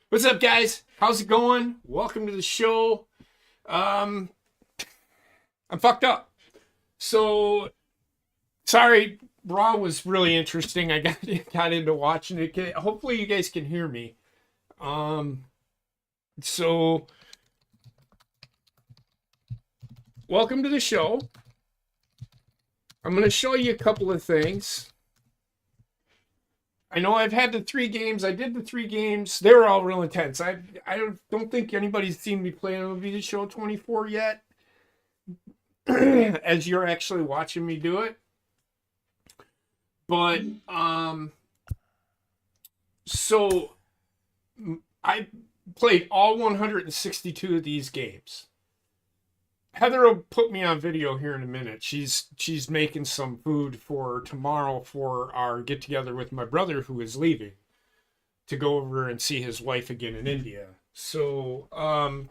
What's up, guys? How's it going? Welcome to the show. I'm fucked up. So sorry, Raw was really interesting. I got into watching it. Hopefully, you guys can hear me. Um, so welcome to the show. I'm going to show you a couple of things. I know I've had the three games. I did the three games. They were all real intense. I don't think anybody's seen me play MLB The Show 24 yet, as you're actually watching me do it. But so I played all 162 of these games. Heather will put me on video here in a minute. She's making some food for tomorrow for our get together with my brother who is leaving to go over and see his wife again in India. So I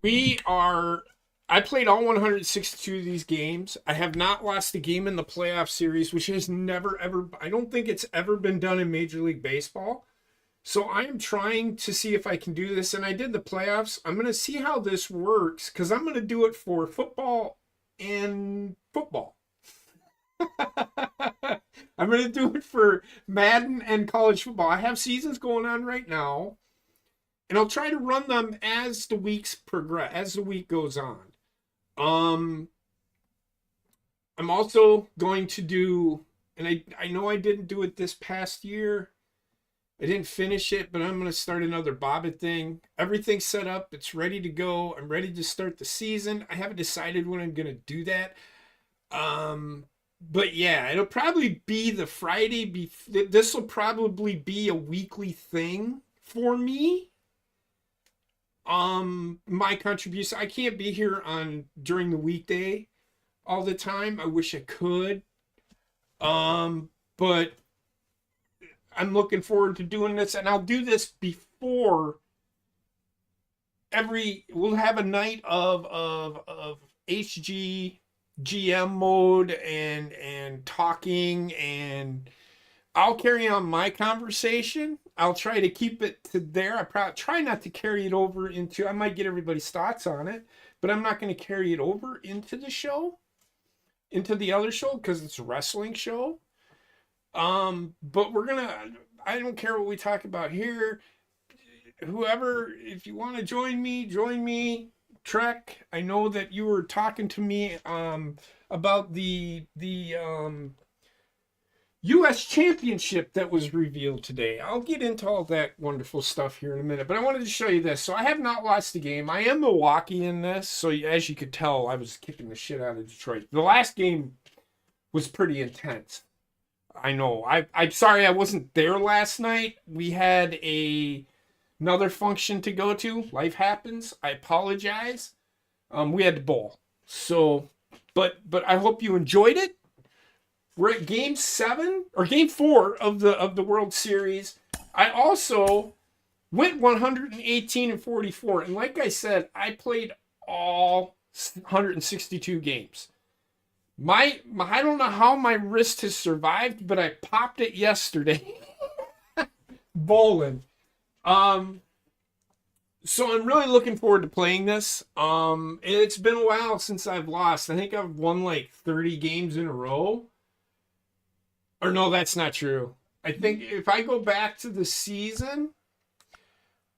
played all 162 of these games. I have not lost a game in the playoff series, which has never ever, I don't think it's ever been done in Major League Baseball. So I am trying to see if I can do this, and I did the playoffs. I'm going to see how this works because I'm going to do it for football and football. I'm going to do it for Madden and college football. I have seasons going on right now, and I'll try to run them as the weeks progress, as the week goes on. I'm also going to do, and I know I didn't do it this past year. I didn't finish it, but I'm going to start another Bobbit thing. Everything's set up. It's ready to go. I'm ready to start the season. I haven't decided when I'm going to do that. But yeah, it'll probably be the Friday. This will probably be a weekly thing for me. My contribution. I can't be here during the weekday all the time. I wish I could. But I'm looking forward to doing this, and I'll do this before we'll have a night of HG GM mode and talking, and I'll carry on my conversation. I'll try to keep it to there. I try not to carry it over into, I might get everybody's thoughts on it, but I'm not going to carry it over into the show, into the other show, because it's a wrestling show. But I don't care what we talk about here. Whoever, if you want to join me. Trek, I know that you were talking to me, about the U.S. Championship that was revealed today. I'll get into all that wonderful stuff here in a minute, but I wanted to show you this. So I have not lost a game. I am Milwaukee in this, so as you could tell, I was kicking the shit out of Detroit. The last game was pretty intense. I know. I'm sorry I wasn't there last night. We had another function to go to. Life happens. I apologize. We had to bowl. So, but I hope you enjoyed it. We're at game 7 or game 4 of the World Series. I also went 118-44, and like I said, I played all 162 games. I don't know how my wrist has survived, but I popped it yesterday bowling. So I'm really looking forward to playing this. It's been a while since I've lost. I think I've won like 30 games in a row. Or no, that's not true. I think if I go back to the season,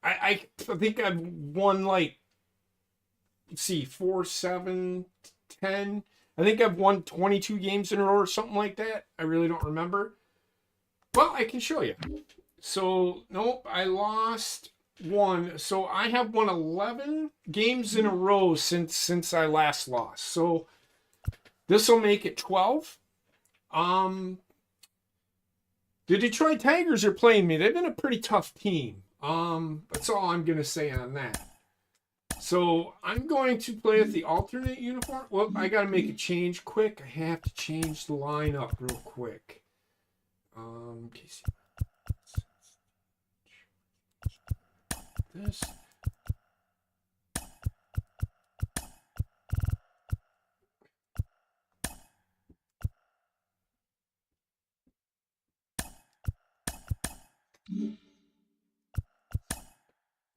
I think I've won like, let's see, 4, 7, 10. I think I've won 22 games in a row or something like that. I really don't remember. Well, I can show you. So, nope, I lost 1. So I have won 11 games in a row since I last lost. So this will make it 12. The Detroit Tigers are playing me. They've been a pretty tough team. That's all I'm going to say on that. So I'm going to play with the alternate uniform. Well, I got to make a change quick. I have to change the line up real quick. This.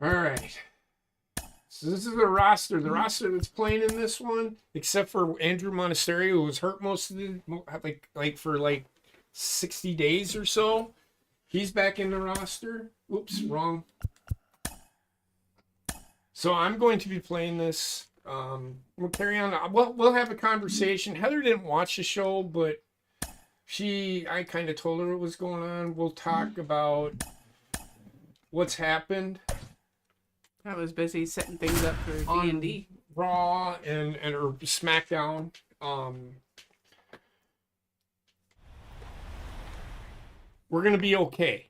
All right. So this is the roster. The roster that's playing in this one, except for Andrew Monasterio, who was hurt most of the for 60 days or so. He's back in the roster. Oops, wrong. So I'm going to be playing this. We'll carry on. We'll have a conversation. Heather didn't watch the show, but I kind of told her what was going on. We'll talk about what's happened. I was busy setting things up for D&D. Raw or SmackDown. We're going to be okay.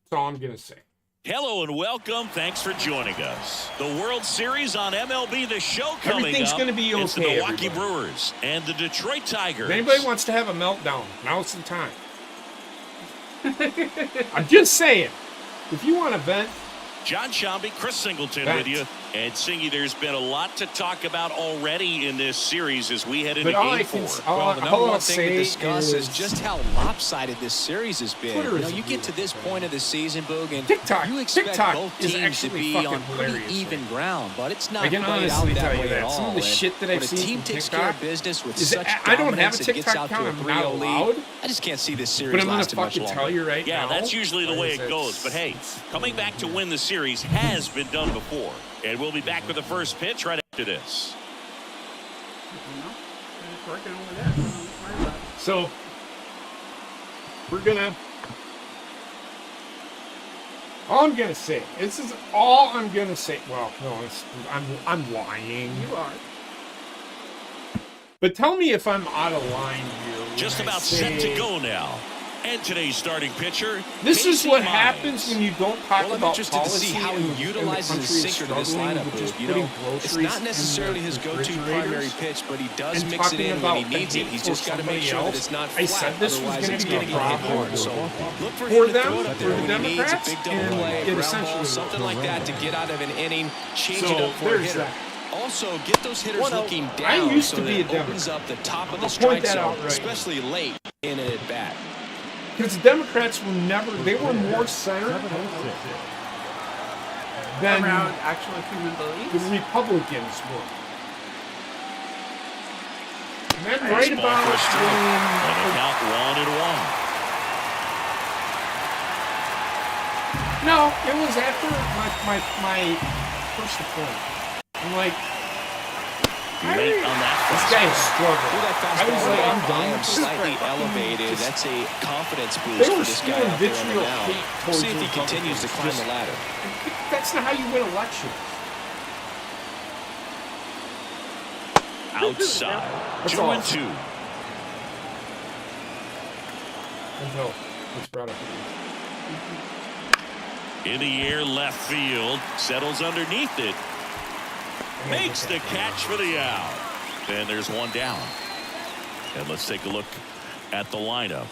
That's all I'm going to say. Hello and welcome. Thanks for joining us. The World Series on MLB The Show coming Everything's up. Going to be okay, it's the Milwaukee everybody. Brewers and the Detroit Tigers. If anybody wants to have a meltdown, now's the time. I'm just saying. If you want to vent. John Shambi, Chris Singleton vent. with you. And Singy, there's been a lot to talk about already in this series as we head into Game 4. Well, the number one thing to discuss is just how lopsided this series has been. You get to this point of the season, Boog, and you expect both teams to be on pretty even ground, but it's not played out that way at all. Some of the shit that I've seen a team from takes TikTok care of business with such I don't have a dominance and gets TikTok out to a account. I'm not 3-0 allowed. lead. I just can't see this series But I'm going to lasting much fucking longer. tell you right now. Yeah, that's usually the way it goes. But hey, coming back to win the series has been done before. And we'll be back with the first pitch right after this. So, we're going to... All I'm going to say, this is all I'm going to say. Well, no, I'm lying. You are. But tell me if I'm out of line here. Just about set to go now. And today's starting pitcher. This is what Casey happens when you don't talk I'm about interested to policy see how he utilizes his sinker to this lineup. It's not necessarily his go-to primary pitch, but he does mix it in when he needs it. He's just got to make sure that it's not flat. I said this was going to be a problem So look for for him to them, throw it for there the when he needs a Democrats, big double play, and a it ground ball, essentially something like that to get out of an inning, change it So up for a there's hitter. that. Also, get those hitters looking down I used so to be that a it opens Democrat. up the top of the I'll strike point that out zone, right especially late in an at-bat. Because the Democrats were they were more centered than Around actual human the beliefs. Republicans were. And then right Baseball about for a strike. And when, a count 1-1. no, it was after my first appointment. I'm like, Late on that this fastball. guy is struggling. Ooh, that I fastball was like, I'm by done him with this. slightly Fucking elevated. just- That's a confidence They boost were for this guy spewing out there on the vitriol mound. hate towards See if he the continues to climb Republicans. the ladder. That's not how you win elections. Outside. That's 2-2. Until it's brought up. In the air, left field. Settles underneath it. Makes the catch for the out. And there's one down. And let's take a look at the lineup.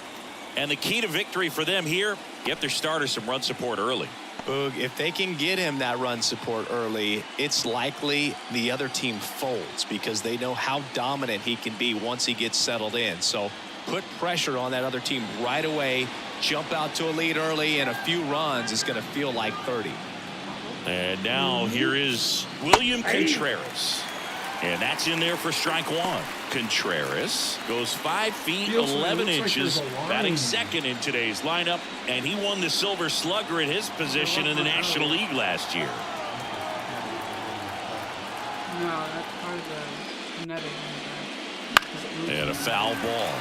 And the key to victory for them here, get their starter some run support early. Boog, if they can get him that run support early, it's likely the other team folds because they know how dominant he can be once he gets settled in. So put pressure on that other team right away, jump out to a lead early, and a few runs is going to feel like 30. And now here is William Contreras. And that's in there for strike one. Contreras goes 5 feet, Feels 11 like inches, there's a line. batting second in today's lineup. And he won the Silver Slugger at his position in the National League last year. No, that's part of the netting. And a foul ball.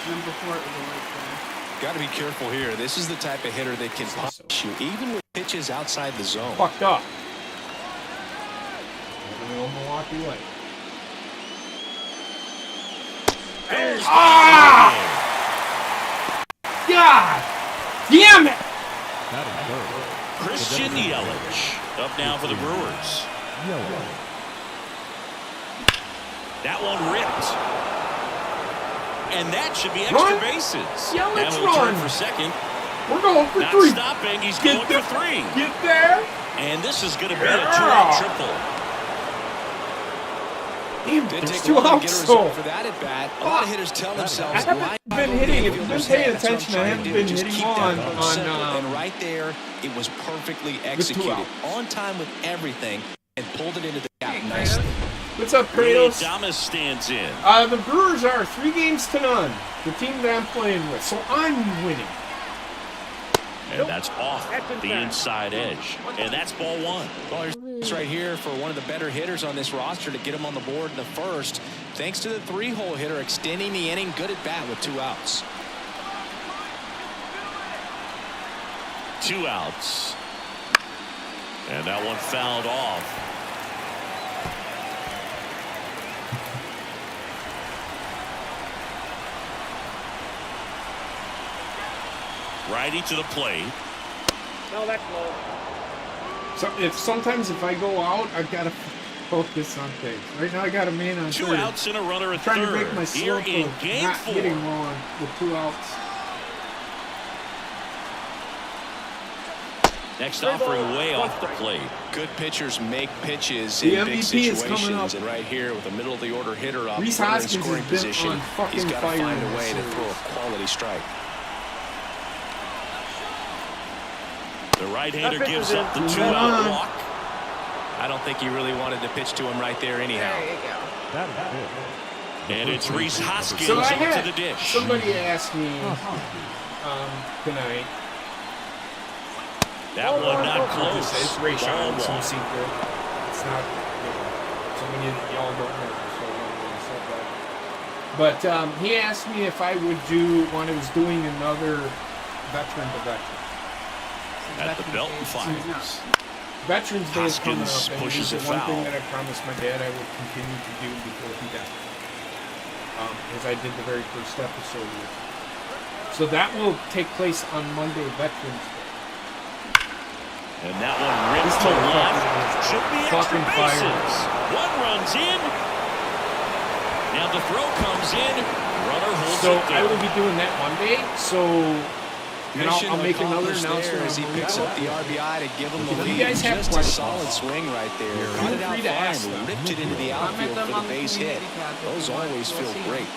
And then before it was a light play. Got to be careful here. This is the type of hitter that can punish you, even with pitches outside the zone. Fucked up. Milwaukee way. Ah! God damn it! Christian Yelich up now for the Brewers. That one ripped. And that should be extra Run. bases. Yelich Now he'll turn run. for second. We're going for Not three. stopping. He's Get going there. for three. Get there. And this is going to be a Yeah. two-out triple. Damn, Did there's take a 2 while to outs. get a So result for that at bat. A lot of hitters tell I themselves, haven't "Line been over hitting. the If you've been fielder's paying head." That's what I'm attention, I trying haven't to do. been Just hitting keep that on ball simple. And on. right there, it was perfectly 2 executed. outs. On time with everything and pulled it into the gap Hey, nicely. What's up, Willie Kratos? Thomas stands in. The Brewers are 3-0. The team that I'm playing with, so I'm winning. And that's off the inside edge. And that's ball 1. Well, here's right here for one of the better hitters on this roster to get him on the board in the first. Thanks to the 3-hole hitter extending the inning. Good at bat with 2 outs. 2 outs. And that one fouled off. Righty to the plate. No, that's low. So sometimes if I go out, I've got to focus on things. Right now, I got a man on 2 third. outs and a runner at Trying third. to break my Here slope in of game not 4. hitting wrong with 2 outs. Next offering way off the plate. Good pitchers make pitches The in big MVP is coming situations, up. and right here with a middle of the order hitter up, Rhys runner in Hoskins scoring has been position, on fucking he's got to fire find in a way this to throw a series. quality strike. The right-hander That gives pitch up the is 2-out in. walk. I don't think he really wanted to pitch to him right there anyhow. There you go. And it's Rhys Hoskins So I up to had the dish. somebody asked me tonight. That one not close. It's Ray Ball Sean, some 1. secret. It's not, so many of y'all don't know, so I don't really say that. But he asked me if I would do, when I was doing another veteran to veteran. At the Belton Finals. Veterans Day is coming Hoskins up, and pushes this is a one thing foul. that I promised my dad I would continue to do before he died. As I did the very first episode with him. So that will take place on Monday, Veterans Day. And that one ripped This to motherfucker left. is Should be extra fucking fire. bases. One runs in. Now the throw comes in. Runner holds So it I there. will be doing that Monday. So and I'll make another announcement as he on picks Horny up Goat. the RBI to give him the If you lead. guys have Just a questions, solid swing right there. feel Got it out free to ask fine, them. ripped it into the Comment outfield them for on the the base hit. community tab if Those you want always to feel see. great.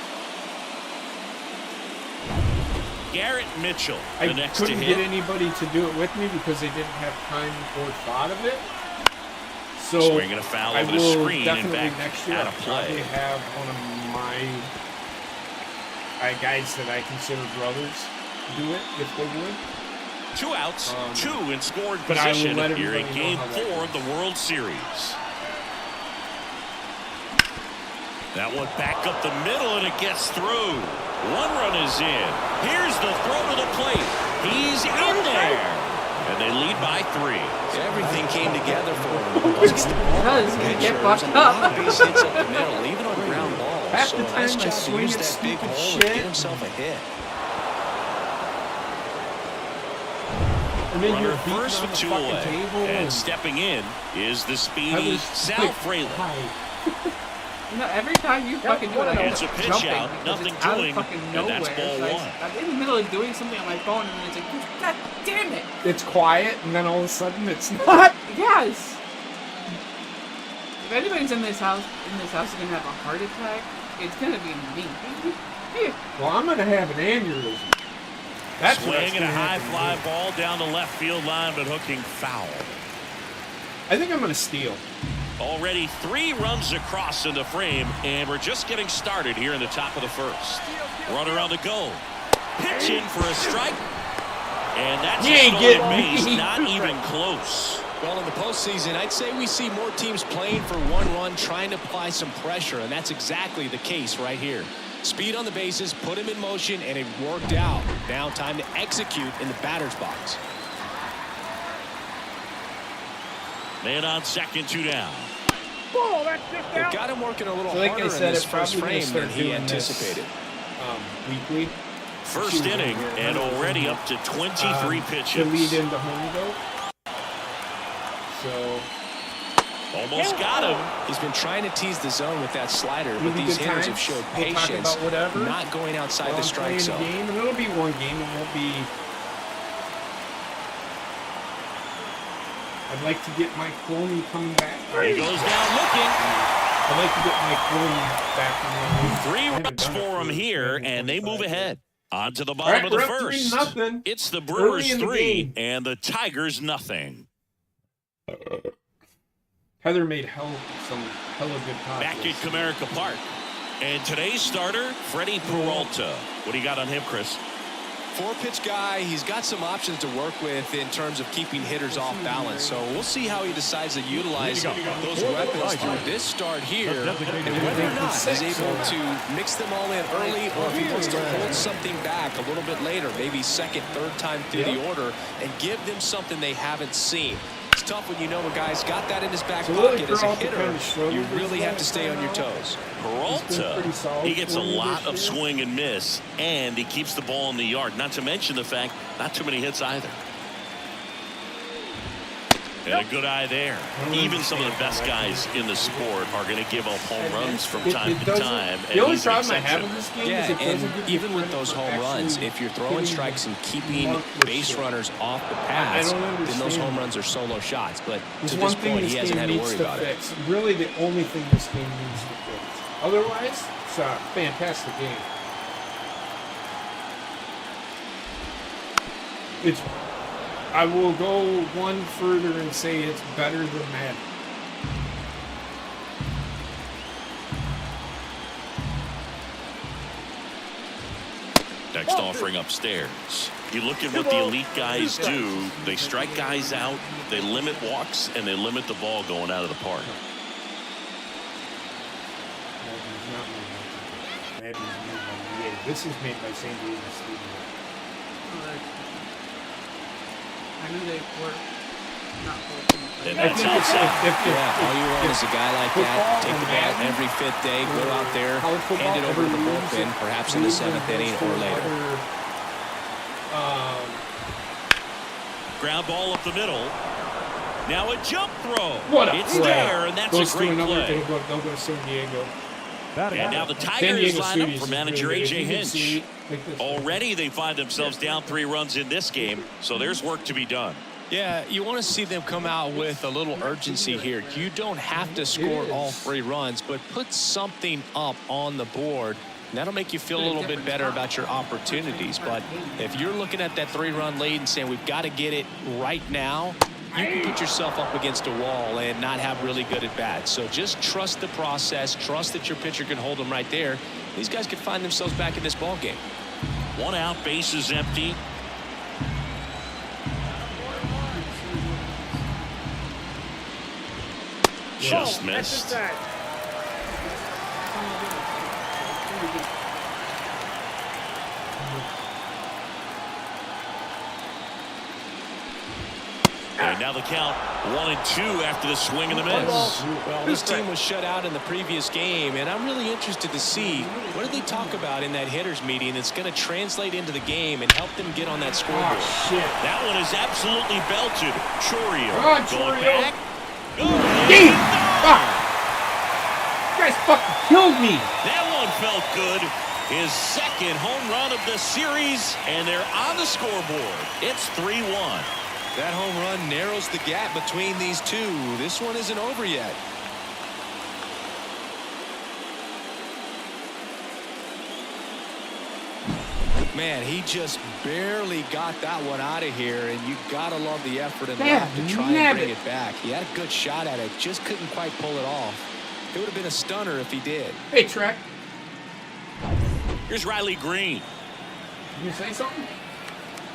Garrett Mitchell, I the next to couldn't hit. get anybody to do it with me because they didn't have time or thought of it. So Swinging a foul I over the will screen and definitely back next year out I'll of probably play. have one of my guys that I consider brothers do it if they would. 2 outs, 2 in scored but I will position let here in everybody know Game how that 4 of the World Series. That one back up the middle, and it gets through. 1 run is in. Here's the throw to the plate. He's in there. And they lead by 3. Everything came together for him. Wasn't the ball Because you get pitchers fucked and a lot up. of base hits up the middle, even on ground balls. Half So the nice time I job to swing use at that big stupid hole and shit. get himself a hit. And then you're Runner beating first on with the 2 fucking away. table And stepping in is the I speedy was Sal like, Fraley. hi. No, every time you fucking do it, I It's a end up pitch jumping out, because nothing it's out doing, of fucking and nowhere. that's ball So 1. I'm in the middle of doing something on my phone, and then it's like, God damn it! It's quiet, and then all of a sudden it's not. Yes. If anybody's in this house is gonna have a heart attack, it's gonna be me. Well, I'm gonna have an aneurysm. That's what's Swinging a gonna high happen fly to me. ball down the left field line, but hooking foul. I think I'm gonna steal. Already 3 runs across in the frame, and we're just getting started here in the top of the first. Runner on the go. Pitch in for a strike. And that's You a ain't stolen getting base, me. not even close. Well, in the postseason, I'd say we see more teams playing for 1 run, trying to apply some pressure, and that's exactly the case right here. Speed on the bases, put him in motion, and it worked out. Now time to execute in the batter's box. Man on second, 2 down. Whoa, that's just It out. got him working a little So like I harder said, in this it first probably gonna frame start than he doing this, anticipated. Weekly. First inning, and already up to 23 To pitches. lead into Horny Goat. So Almost got him. He's been trying to tease the zone with that slider, It'll but be these good hitters times. have showed We'll talk patience, about whatever. not going outside the I'm strike playing zone. a game, and it'll be one game. It won't be. I'd like to get my clone coming back. He goes down looking. I'd like to get my phone back in the 3 runs for them here, and they move ahead. On to the bottom of the first. 3-0. It's the Brewers Early in the 3 game. and the Tigers nothing. Heather made some hella good podcasts. Back at Comerica Park. And today's starter, Freddie Peralta. What do you got on him, Chris? 4-pitch guy. He's got some options to work with in terms of keeping hitters off balance. So we'll see how he decides to utilize those weapons through this start here, and whether or not he's able to mix them all in early, or if he wants to hold something back a little bit later, maybe second, third time through the order, and give them something they haven't seen. It's tough when you know a guy's got that in his back pocket. As a hitter, you really have to stay on your toes. Peralta, he gets a lot of swing and miss, and he keeps the ball in the yard. Not to mention the fact, not too many hits either. And a good eye there. Even some of the best guys in the sport are going to give up home runs from time to time. The only problem I have in this game is it doesn't and give you even with credit those for home runs, actually if you're throwing hitting strikes and keeping mark base shit. runners off the I pads, don't then those understand. home runs are solo shots. But There's to one this thing point, this he hasn't game had to needs worry to about it. fix. Really, the only thing this game needs to fix. Otherwise, it's a fantastic game. I will go one further and say it's better than Madden. Next offering upstairs. You look at what the elite guys do. They strike guys out, they limit walks, and they limit the ball going out of the park. Madden's made by EA. This is made by San Diego Studio. I knew they were not working. And I that's think it's outside. All you want is a guy like that, take the bat every fifth day, go out there, hand it over to the bullpen, perhaps in the seventh inning or later. Ground ball up the middle. Now a jump throw. What a It's play. there, and that's Goes a to great another, play. They'll go to San Diego. And now the San Tigers Diego line up Studios for is manager really good. A.J. If you can see Hinch. it, like this. Already they find themselves down 3 runs in this game, so there's work to be done. Yeah, you want to see them come out with a little urgency here. You don't have to score all 3 runs, but put something up on the board. And that'll make you feel a little bit better about your opportunities. But if you're looking at that 3-run lead and saying we've got to get it right now, you can put yourself up against a wall and not have really good at bats. So just trust the process. Trust that your pitcher can hold them right there. These guys could find themselves back in this ball game. 1 out, bases empty. Just missed. And now the count 1-2 after the swing and the miss. Well, this team was shut out in the previous game, and I'm really interested to see what did they talk about in that hitters meeting that's going to translate into the game and help them get on that scoreboard. Oh, shit. That one is absolutely belted. Chorio Come on, going Chorio. back. Deep. You guys fucking killed me. That one felt good. His second home run of the series, and they're on the scoreboard. It's 3-1. That home run narrows the gap between these two. This one isn't over yet. Man, he just barely got that one out of here, and you gotta love the effort and left to try and bring it back. He had a good shot at it, just couldn't quite pull it off. It would have been a stunner if he did. Hey, Trek. Here's Riley Green. You say something?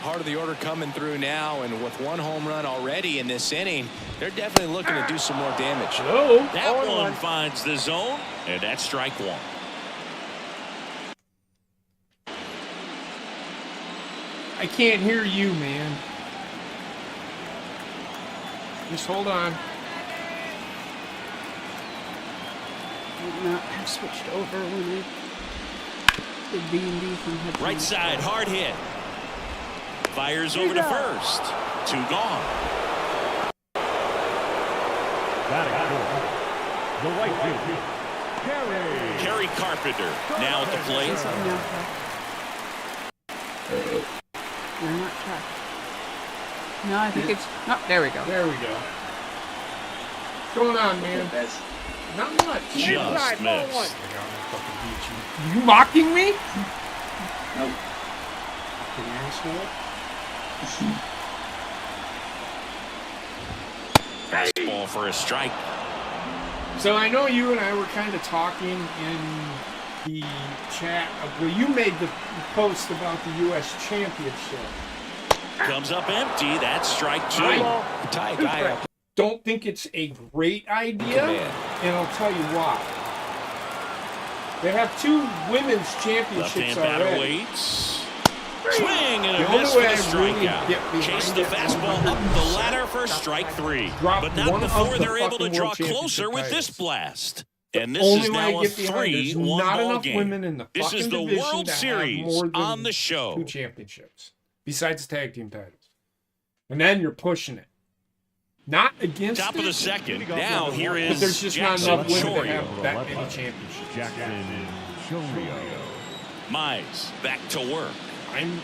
Part of the order coming through now, and with 1 home run already in this inning, they're definitely looking to do some more damage. Hello. That one finds the zone, and that's strike 1. I can't hear you, man. Just hold on. Would not have switched over when I did B&D from headphones. Right side, hard hit. Fires over to first. 2 gone. The right field. Kerry Carpenter now at the plate. You're not tracked. No, I think it's... No, there we go. There we go. What's going on, man? Not much. Just Inside, ball missed. one. I got to fucking beat you. You mocking me? Nope. Fucking asshole. Fastball for a strike. So I know you and I were kind of talking in the chat. Well, you made the post about the U.S. Championship. Comes up empty. That's strike two. I Tie a guy up. don't think it's a great idea, Command. and I'll tell you why. They have 2 women's championships Left-hand batter already. waits. Swing and The a only miss for way the I really strikeout. get behind Chase the it fastball up the ladder for strike 3. Drop But not one of before the they're able to fucking draw World Championship closer with this titles. blast. And this Only is way I now a get behind, there's 3-1 not ball enough game. women in the This fucking is the division World to have Series more than on the show. 2 championships, besides tag team titles. And then you're pushing it. Not against Top it, of the second. Now here but is there's just Jackson not enough women to Chorio. have that many championships. Mize back to work. I'm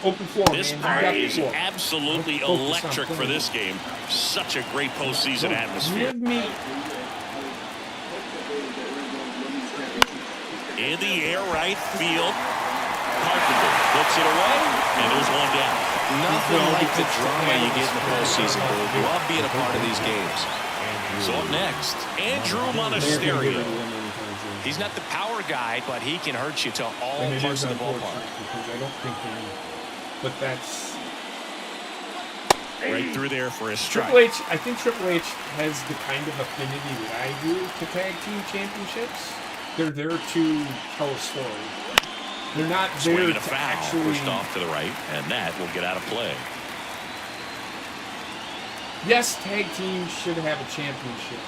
open floor, This man. park You got the is floor. absolutely Focus on electric for playing. this game. Such a great postseason atmosphere. Give me In the air right field. Carpenter puts it away, and there's one down. Nothing like the drama you get in the postseason, dude. Love being a part of these games. So up next, Andrew Monasterio. He's not the power guy, but he can hurt you to all and it parts is of the ballpark. unfortunate because I don't think they need. But that's Right through there for a strike. Triple H. I think Triple H has the kind of affinity that I do to tag team championships. They're there to tell a story. They're not there Swinging a to foul, actually. pushed off to the right, and that will get out of play. Yes, tag teams should have a championship,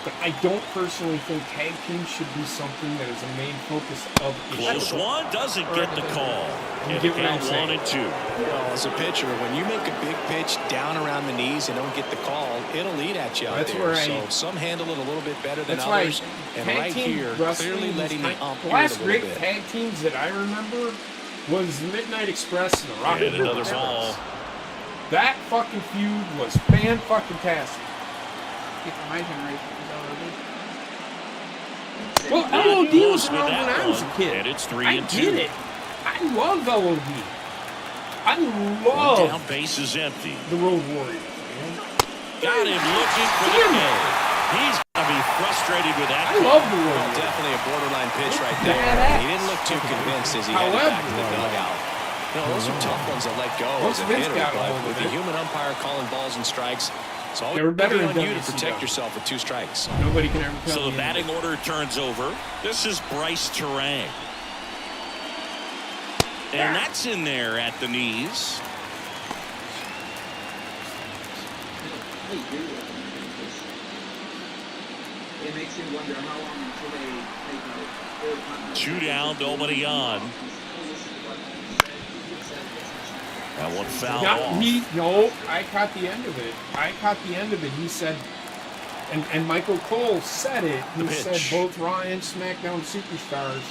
but I don't personally think tag teams should be something that is a main focus of a Close show. one, doesn't get the call. You And get what I'm count saying. 1 and 2. Well, as a pitcher, when you make a big pitch down around the knees and don't get the call, it'll eat at you out That's there. where So some handle it a little bit better than That's why others. And tag right team here, wrestling clearly was letting the kind- ump the hear it last a great little bit. tag teams that I remember was the Midnight Express and the Rocket And another Brothers. ball. That fucking feud was fan-fucking-tastic. Get for my generation. Well, Not LOD close was with around that when I was a one, kid. and it's 3 I and 2. get it. I love LOD. I One love down, base is empty. the Road Warriors, man. Got him looking for the K. He's going to be frustrated with that. I love the Road Well, Warriors. definitely a borderline pitch right there. Badass. He didn't look too convinced as he headed back to the However, dugout. You know, those are tough ones to let go Once as a Vince hitter, got a but hold of with the it. human umpire calling balls and strikes, it's always They were better on in you to WCW. protect yourself with 2 strikes. Nobody can ever tell So the me batting anything. order turns over. This is Bryce Terang. And that's in there at the knees. It makes you wonder how long until they take a 2 down, nobody on. That one fouled off. No, I caught the end of it. He said, and Michael Cole said it. He The said pitch. both Raw and SmackDown superstars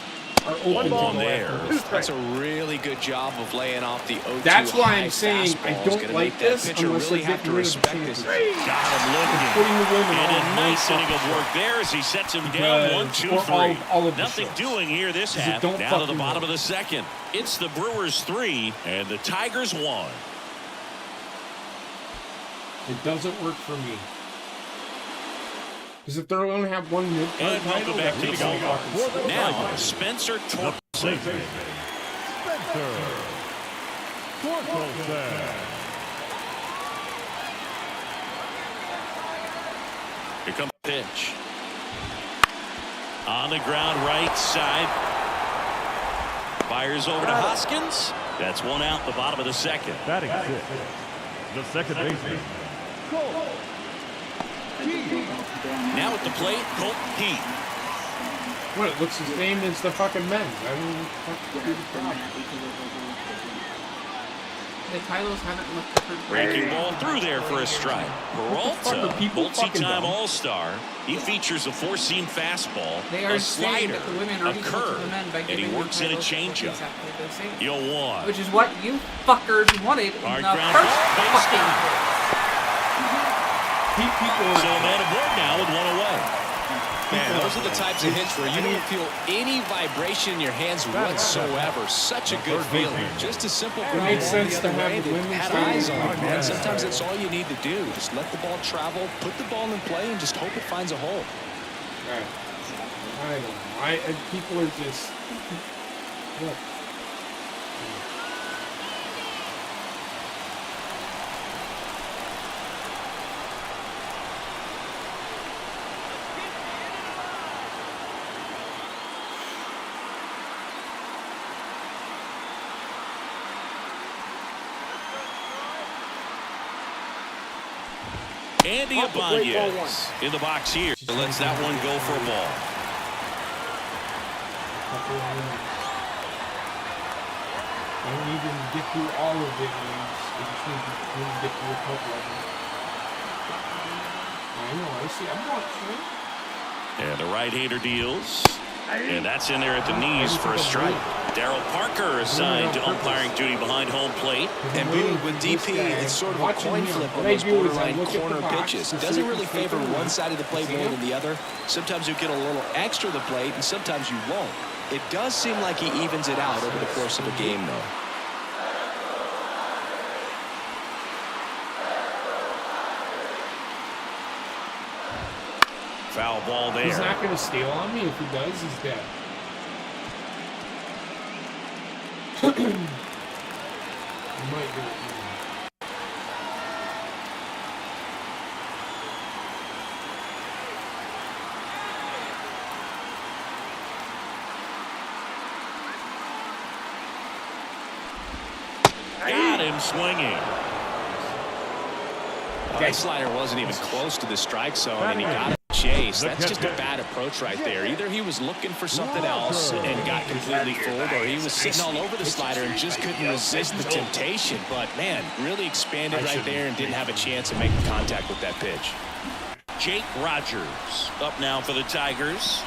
are open ball to there. That's a really good job of laying off the 0-2 That's why high I'm saying I fastball. It's don't gonna like make that this pitcher unless really they're have to getting rid of the respect this. championship. Got him looking. Putting the women And on a nice one inning of fucking work show. there as he sets him down. Because- 1, 2, or 3. all of the Nothing shows. doing here this Because it half. don't Down to the fucking bottom work. of the second. It's the Brewers 3 and the Tigers 1. It doesn't work for me. Because if they're going to have one mid-card And welcome title, back that to makes the me ball. fucking Now, Spencer Torkelson. Here comes the pitch. On the ground, right side. Fires over to Hoskins. That's one out, the bottom of the second. Batting six, the second baseman. Now at the plate, Colton Keith. What, it looks the same as the fucking men's. I don't know what the fuck is the problem. The titles haven't looked different. Breaking ball through there for a strike. fuck Peralta, are people fucking multi-time dumb? All-Star. He features a four-seam fastball, They are a saying slider, that the women are a equal to curve, the men by and he giving works them in a titles that look changeup. exactly the same. You'll want. Which is what you fuckers wanted in Hard the ground first ball, base fucking hit. place. People So are, a man aboard now with one away. Man, those are the types of hits where you don't feel any vibration in your hands whatsoever. Such a good feeling. Just a simple It ground makes ball the sense to other have way the that women's had game. eyes on it, man. Sometimes that's all you need to do. Just let the ball travel, put the ball in play, and just hope it finds a hole. Right. I don't know. People are just... Look. Andy Ibanez in the box here. Lets that one go for a ball. I don't even get through all of it. I just need to get through a couple of them. I know. I see. I'm watching. And the right-hander deals. And that's in there at the knees for a strike. Darryl Parker assigned to umpiring duty behind home plate. And with DP, it's sort of a coin flip on those borderline corner pitches. It doesn't really favor one side of the plate more than the other. Sometimes you get a little extra the plate, and sometimes you won't. It does seem like he evens it out over the course of a game, though. Foul ball there. He's not going to steal on me. If he does, he's dead. He might do it. Got him swinging. That slider wasn't even close to the strike zone, and he got a chase. That's just a bad approach right there. Either he was looking for something else and got completely fooled, or he was sitting all over the slider and just couldn't resist the temptation. But, man, really expanded right there and didn't have a chance of making contact with that pitch. Jake Rogers up now for the Tigers.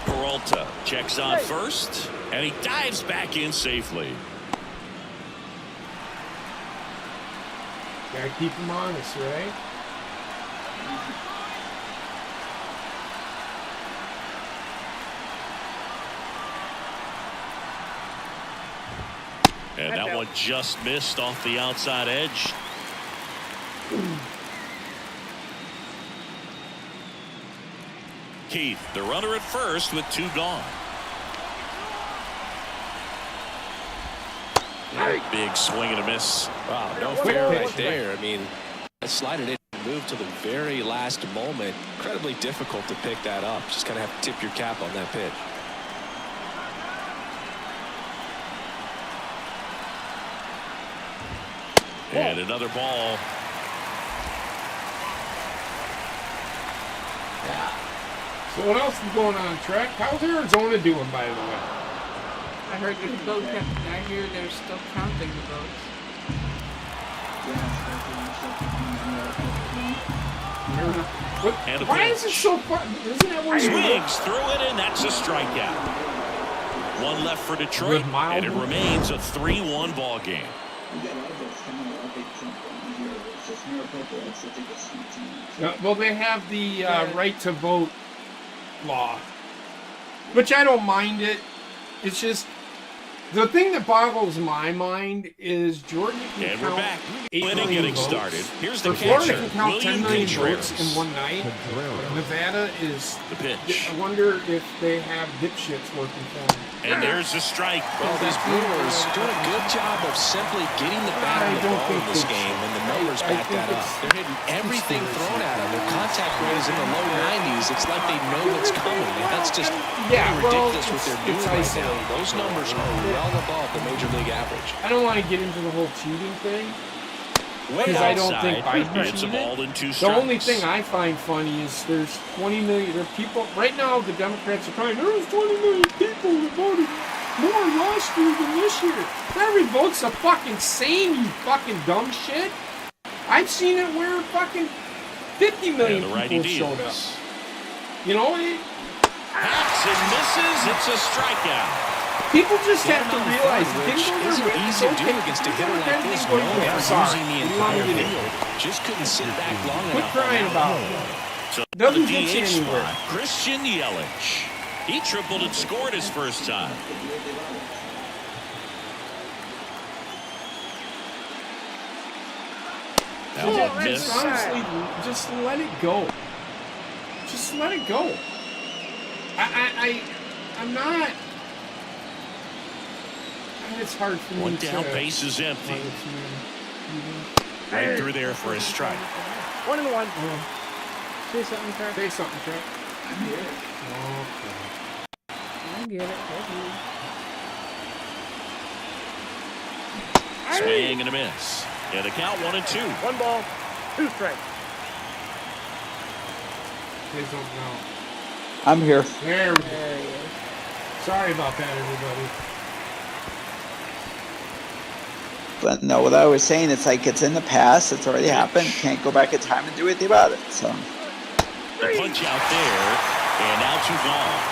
Peralta checks on first, and he dives back in safely. Gotta keep him honest, right? And that one just missed off the outside edge. Keith, the runner at first with two gone. Big swing and a miss. Wow, no fair right there. I mean, that slider didn't move to the very last moment. Incredibly difficult to pick that up. Just kind of have to tip your cap on that pitch. And another ball. So what else is going on, Trek? How's Arizona doing, by the way? I heard the vote. I hear they're still counting the votes. And Why is it so fun? Isn't that where you swings through it, and that's a strikeout. One left for Detroit, and it remains a 3-1 ball game. Well, they have the right to vote law, which I don't mind it. It's just the thing that boggles my mind is Jordan can And count we're back. 8 Winning million getting votes. started. Here's the Florida catcher, can count William 10 million Contreras. votes in one night. Nevada is. The pitch. I wonder if they have dipshits working for them. And there's a strike. Well, these Brewers doing a good job of simply getting the bat on the ball in this game, and the numbers back that up. They're hitting everything thrown at them. Their contact rate is in the low 90s. It's like they know what's coming, and that's just ridiculous what they're doing right now. Those numbers are well above the major league average. I don't want to get into the whole cheating thing. Way Because I don't think outside. Biden It's a ball cheated. and two The strikes. only thing I find funny is there's 20 million. There are people right now. The Democrats are crying. There was 20 million people who voted more last year than this year. Every vote's a fucking same. You fucking dumb shit. I've seen it where fucking 50 million And the righty people showed up. deals. You know, Hacks and misses. It's a strikeout. People just have to Get him out in realize front, it which didn't go isn't their way. easy to do against a hitter like this. Go No, there. they're Sorry. losing the You want me entire to do field. Just couldn't sit back long Quit enough. crying about it. So Doesn't the get you DH anywhere. spot, Christian Yelich. He tripled and scored his first time. That was a miss. Honestly, just let it go. Just let it go. I'm not. It's hard for me One to. down, base is empty. Right through there for a strike. 1-1. Say something, Kirk. Say something, Trey. I'm here. Okay. I get it. Swing and a miss. Yeah, the count 1-2. 1 ball, 2 strikes. Say something now. I'm here. There we go. There he is. Sorry about that, everybody. But no, what I was saying, it's like it's in the past. It's already happened. Can't go back in time and do anything about it. So The punch out there, and now 2 gone.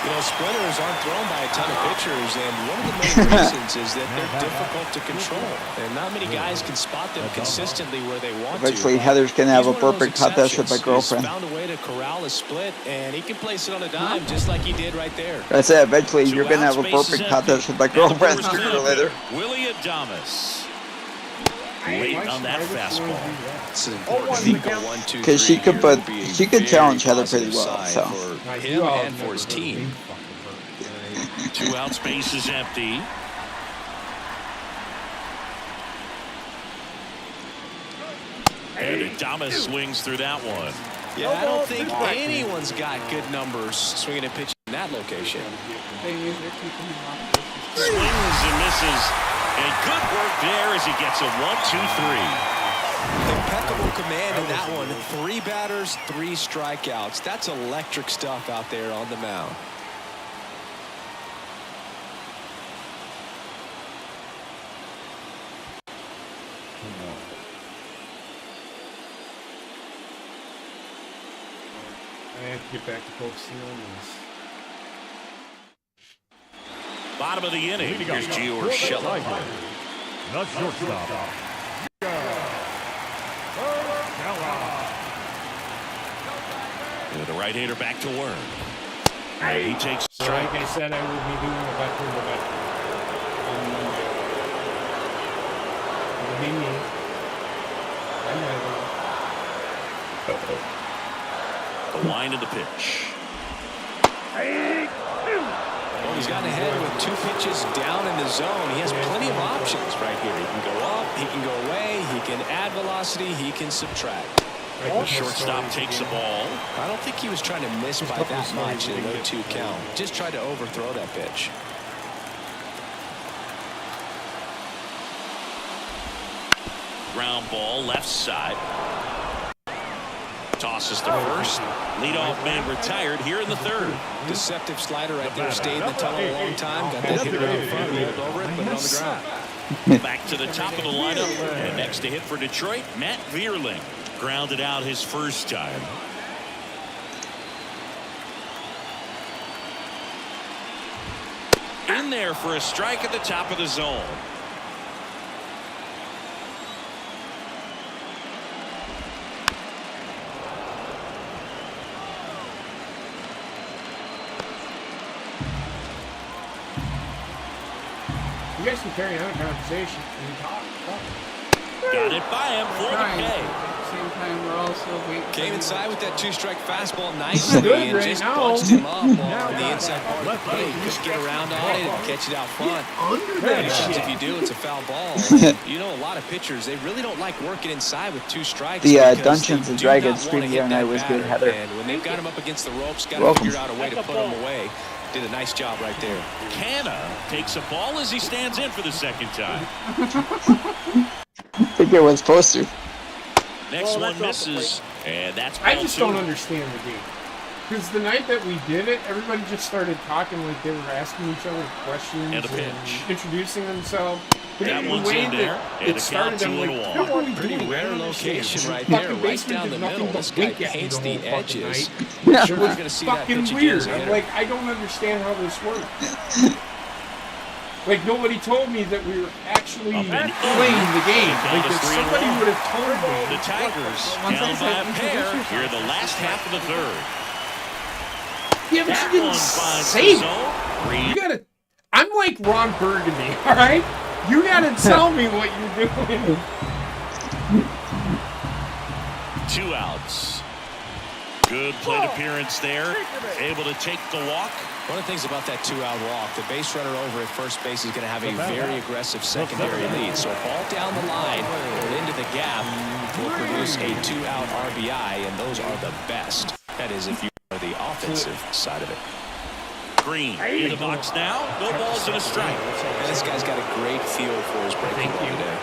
You know, splinters aren't thrown by a ton of pitchers, and one of the main reasons is that they're difficult to control, and not many guys can spot them consistently where they want eventually to. Heather's gonna have a He's one of those perfect contest with my exceptions. girlfriend. He's found a way to corral a split, and he can place it on a dime just like he did right there. That's it. Eventually, you're gonna have a Two outs, perfect bases contest with my empty. Now the girlfriend Brewers sooner or lead. later. Willie Adames. Waiting on that fastball. It's an Oh, important one, thing. the count. 1, 2, 'Cause she 3 could here put- would be a she could very challenge Heather pretty positive well, sign so. for Now, him you all and for his never team. really fucking hurt. 2 outs, base is empty. And Adames swings through that one. Yeah, I don't think anyone's got good numbers swinging and pitching in that location. Thing is, they're keeping him off this. Swings and misses. And good work there as he gets a 1-2-3. Impeccable command in that one. 3 batters, 3 strikeouts. That's electric stuff out there on the mound. I have to get back to focusing on this. Bottom of the inning. Leading off. Here's Gio Urshela. The shortstop. And the right-hander back to work. And he takes a So, strike. like I said, I will be doing a better on Monday. It'll be me. I'm ready. The line of the pitch. Well, he's gotten ahead with 2 pitches down in the zone. He has plenty of options right here. He can go up, he can go away, he can add velocity, he can subtract. Shortstop takes the ball. I don't think he was trying to miss by that much in a 0-2 count. Just tried to overthrow that pitch. Ground ball, left side. Tosses to first. Leadoff man retired here in the 3rd. Deceptive slider right there. Stayed in the tunnel a long time. Got that hitter out front, rolled over it, put it on the ground. Back to the top of the lineup. And next to hit for Detroit, Matt Vierling. Grounded out his first time. In there for a strike at the top of the zone. You guys can carry on a conversation and talk. Got it by him for the Trying. K. At the same time, we're also waiting. Came inside with that 2-strike fastball nicely Good and right just now. bunched him up on the inside part of the plate. Couldn't get around on it and catch it out front. That Because shit. if you do, it's a foul ball. You know, a lot of pitchers, they really don't like working inside with 2 strikes. The because Dungeons they and do not Dragons wanna stream hit the other that night was good, batter. Heather. And when they've got him up against the ropes, got to Welcome. figure out a way to put him away. Did a nice job right there. Canna takes a ball as he stands in for the 2nd time. I think it was supposed to. Next Well, one that's off the misses. And that's I ball just 2. don't understand the game. Because the night that we did it, everybody just started talking like they were asking each other questions And a pitch. introducing themselves. But That in one's the way in there, that and it the started, count I'm like, 2-1. what are we Pretty doing? I rare don't understand. location right Fucking there, right basement down did the nothing middle. but This guy wink at me paints the the whole fucking edges. night. Yeah. It Sure, was you're gonna see that fucking pitch again weird. as a I'm hitter. like, I don't understand how this works. Like, nobody told me that we were actually Up and playing the game. Down Like, to if 3-1. somebody would have told The me. Tigers Once down I by said a pair introduce here in the last half of the third. Yeah, but That you one didn't finds say the it. zone. You Reed, gotta. I'm like Ron Burgundy, alright? You gotta tell me what you're doing. 2 outs. Good plate appearance there. Able to take the walk. One of the things about that 2-out walk, the base runner over at first base is going to have a very aggressive secondary lead. So a ball down the line or into the gap will produce a 2-out RBI, and those are the best. That is if you are the offensive side of it. Green in the box now. No balls and a strike. And this guy's got a great feel for his breaking ball today.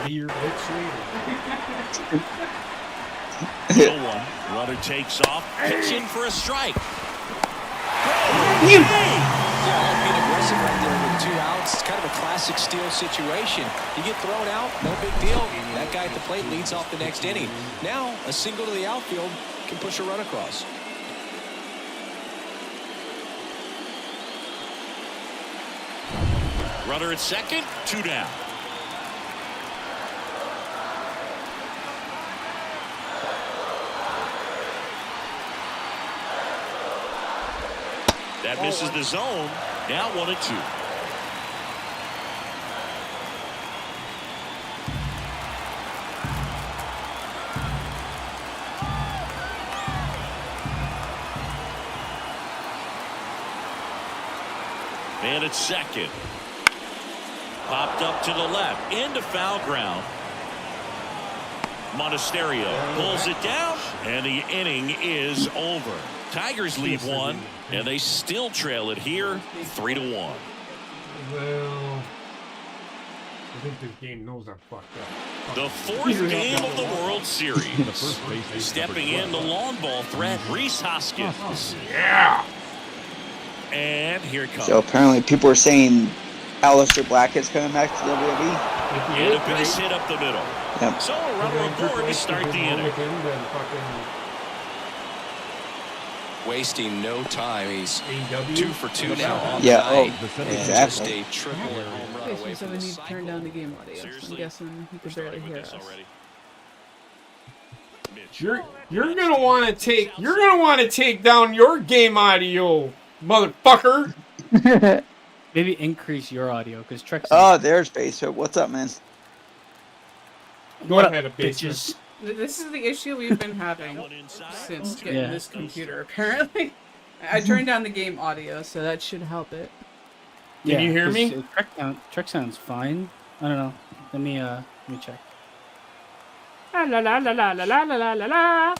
Be your bitch later. 0-1. Runner takes off. Pitch in for a strike. Yeah, being aggressive right there with 2 outs. It's kind of a classic steal situation. You get thrown out, no big deal. That guy at the plate leads off the next inning. Now, a single to the outfield can push a run across. Runner at second. 2 down. That misses the zone. Now 1-2. Man at second. Popped up to the left. Into foul ground. Monasterio pulls it down. And the inning is over. Tigers lead 1. And they still trail it here 3-1. Well, I think this game knows I'm fucked up. The 4th game of the World Series. Stepping in the long ball threat, Rhys Hoskins. Yeah. And here it comes. So apparently people are saying Aleister Black is coming back to WWE. And a base hit up the middle. Yep. So a runner aboard to start the inning. Wasting no time. He's AEW? 2 for 2 now on Yeah, the night. oh, and exactly. just a triple and home run Okay, away so from we the need to turn down the game audio. I'm Seriously? guessing he could barely hear us. You're gonna want to take down your game audio, motherfucker. Maybe increase your audio because Trex. Oh, there's Base Hit. What's up, man? Go ahead, bitches. This is the issue we've been having since getting Yeah. this computer, apparently. I turned down the game audio, so that should help it. Can you hear me? Trex sounds fine. I don't know. Let me check. La la la la la la la la la la.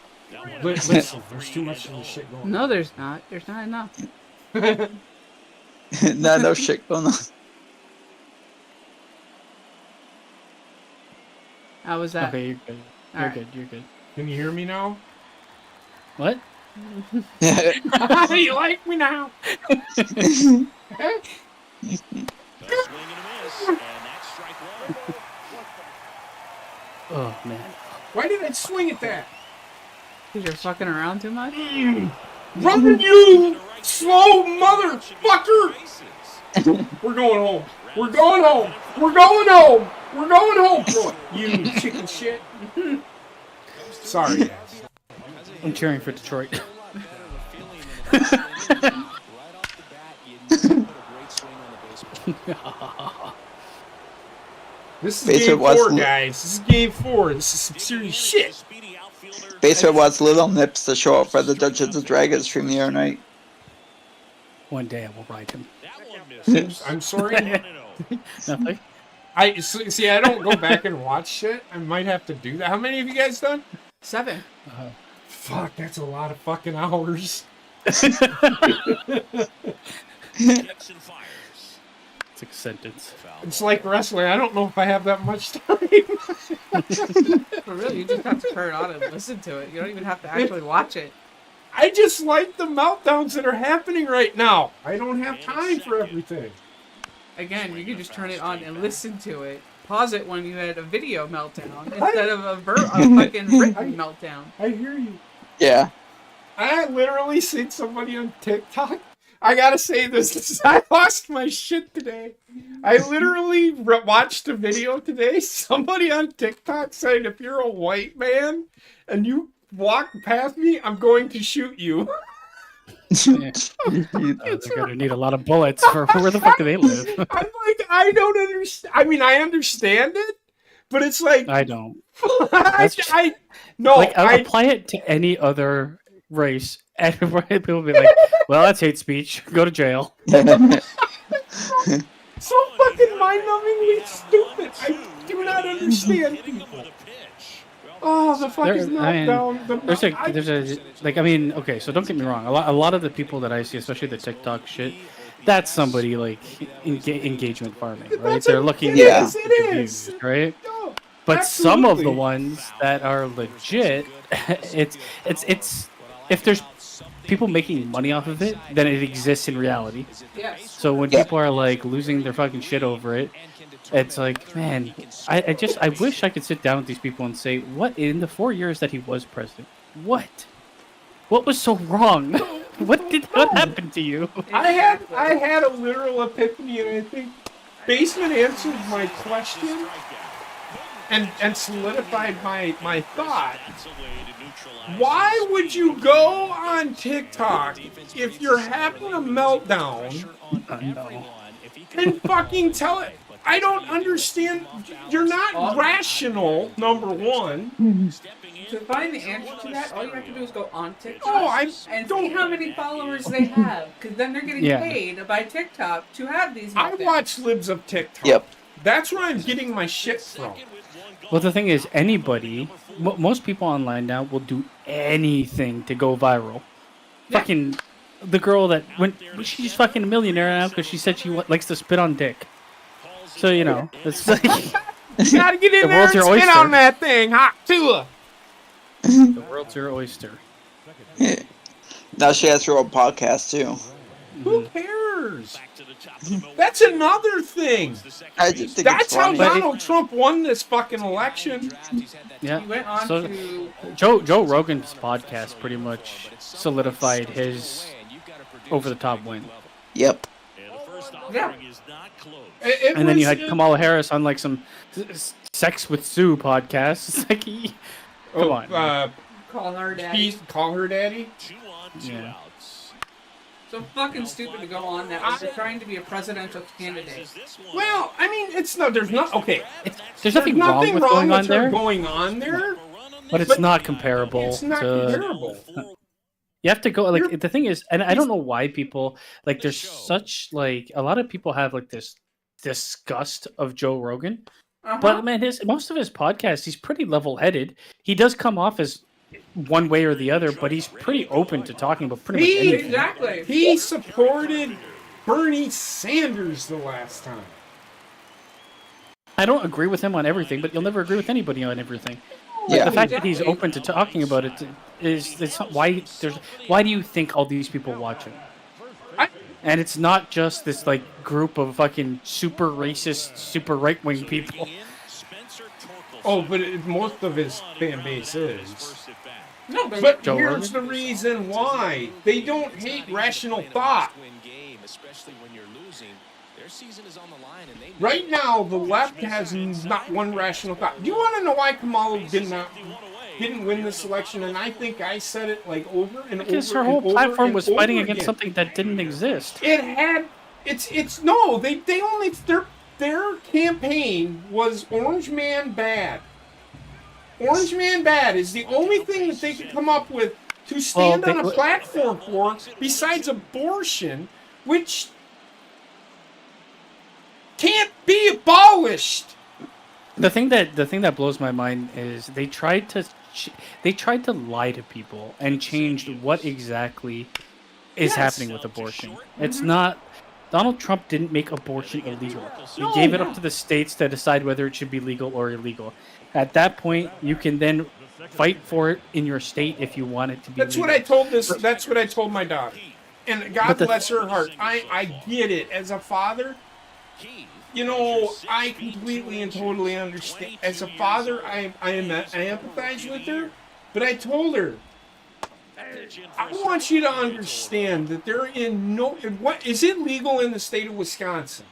Listen, there's too much of this shit going on. No, there's not. There's not enough. no shit going on. How was that? Okay, you're good. You're Alright. good. You're good. Can you hear me now? What? You like me now? The swing and a miss, and that's strike 1. Oh man. Why did I swing at that? Because you're fucking around too much? Run, you slow motherfucker! We're going home. We're going home. We're going home. We're going home, Troy. You chicken shit. Sorry, guys. I'm cheering for Detroit. This is Base game Hit was 4, guys. This is game 4. This is some serious shit. Base Hit wants Little Nips to show up for the Dungeons and Dragons stream the other night. One day I will ride him. I'm sorry. Nothing. See. I don't go back and watch shit. I might have to do that. How many have you guys done? 7. Fuck, that's a lot of fucking hours. Kicks and fires. It's a sentence. It's like wrestling. I don't know if I have that much time. But really, you just have to turn it on and listen to it. You don't even have to actually watch it. I just like the meltdowns that are happening right now. I don't have time for everything. Again, you can just turn it on and listen to it. Pause it when you had a video meltdown instead of a fucking written meltdown. I hear you. Yeah. I literally seen somebody on TikTok. I gotta say this. I lost my shit today. I literally watched a video today. Somebody on TikTok said, if you're a white man and you walk past me, I'm going to shoot you. They're gonna need a lot of bullets for where the fuck do they live? I'm like, I don't understand. I mean, I understand it, but it's like I don't. No, apply it to any other race, and people will be like, "Well, that's hate speech. Go to jail." So fucking mind-numbingly stupid. I do not understand people. Oh, the fucking meltdown. There's a like. I mean, okay. So don't get me wrong. A lot of the people that I see, especially the TikTok shit, that's somebody like engagement farming, right? They're looking at views, right? No, but absolutely. some of the ones that are legit, it's if there's people making money off of it, then it exists in reality. Yes. So when people are like losing their fucking shit over it, it's like, man, I wish I could sit down with these people and say, what in the 4 years that he was president, what was so wrong? What happened to you? I had a literal epiphany, and I think Basement answered my question and solidified my thought. Why would you go on TikTok if you're having a meltdown and fucking tell it? I don't understand. You're not rational, number one. To find the answer to that, all you have to do is go on TikTok and don't see how many followers they have, because then they're getting paid by TikTok to have these. I watch libs of TikTok. Yep. That's where I'm getting my shit from. Well, the thing is, most people online now will do anything to go viral. Yeah. Fucking the girl that she's fucking a millionaire now because she said she likes to spit on dick. So it's like you gotta get in there and spit on that thing, hot to The world's your oyster. Yeah. Now she has her own podcast too. Who cares? That's another thing. I just think that's how Donald Trump won this fucking election. Yeah. He went on to Joe Rogan's podcast pretty much solidified his over-the-top win. Yep. Yeah. And then you had Kamala Harris on like some Sex with Sue podcast. It's like, come on. Call her daddy. Call her daddy? Yeah. So fucking stupid to go on that when you're trying to be a presidential candidate. Well, I mean, there's nothing wrong with going on there. But it's not comparable. It's not comparable. You have to go, like, the thing is, and I don't know why people, like, there's such, like, a lot of people have, like, this disgust of Joe Rogan. But, man, most of his podcasts, he's pretty level-headed. He does come off as one way or the other, but he's pretty open to talking about pretty much anything. Exactly. He supported Bernie Sanders the last time. I don't agree with him on everything, but you'll never agree with anybody on everything. Yeah. The fact that he's open to talking about it is why do you think all these people watch him? And it's not just this like group of fucking super racist, super right-wing people. Oh, but most of his fan base is. No, but here's the reason why. They don't hate rational thought. Right now, the left has not one rational thought. Do you want to know why Kamala didn't win this election? And I think I said it like over and because over. Because her whole platform was fighting again. Against something that didn't exist. Their campaign was Orange Man Bad. Orange Man Bad is the only thing that they could come up with to stand on a platform for besides abortion, which can't be abolished. The thing that blows my mind is they tried to lie to people and changed what exactly is happening with abortion. It's not. Donald Trump didn't make abortion illegal. He gave it up to the states to decide whether it should be legal or illegal. At that point, you can then fight for it in your state if you want it to be legal. That's what I told my daughter. And God bless her heart. I get it. As a father, I completely and totally understand. As a father, I empathize with her. But I told her, I want you to understand that they're in no. What is it legal in the state of Wisconsin?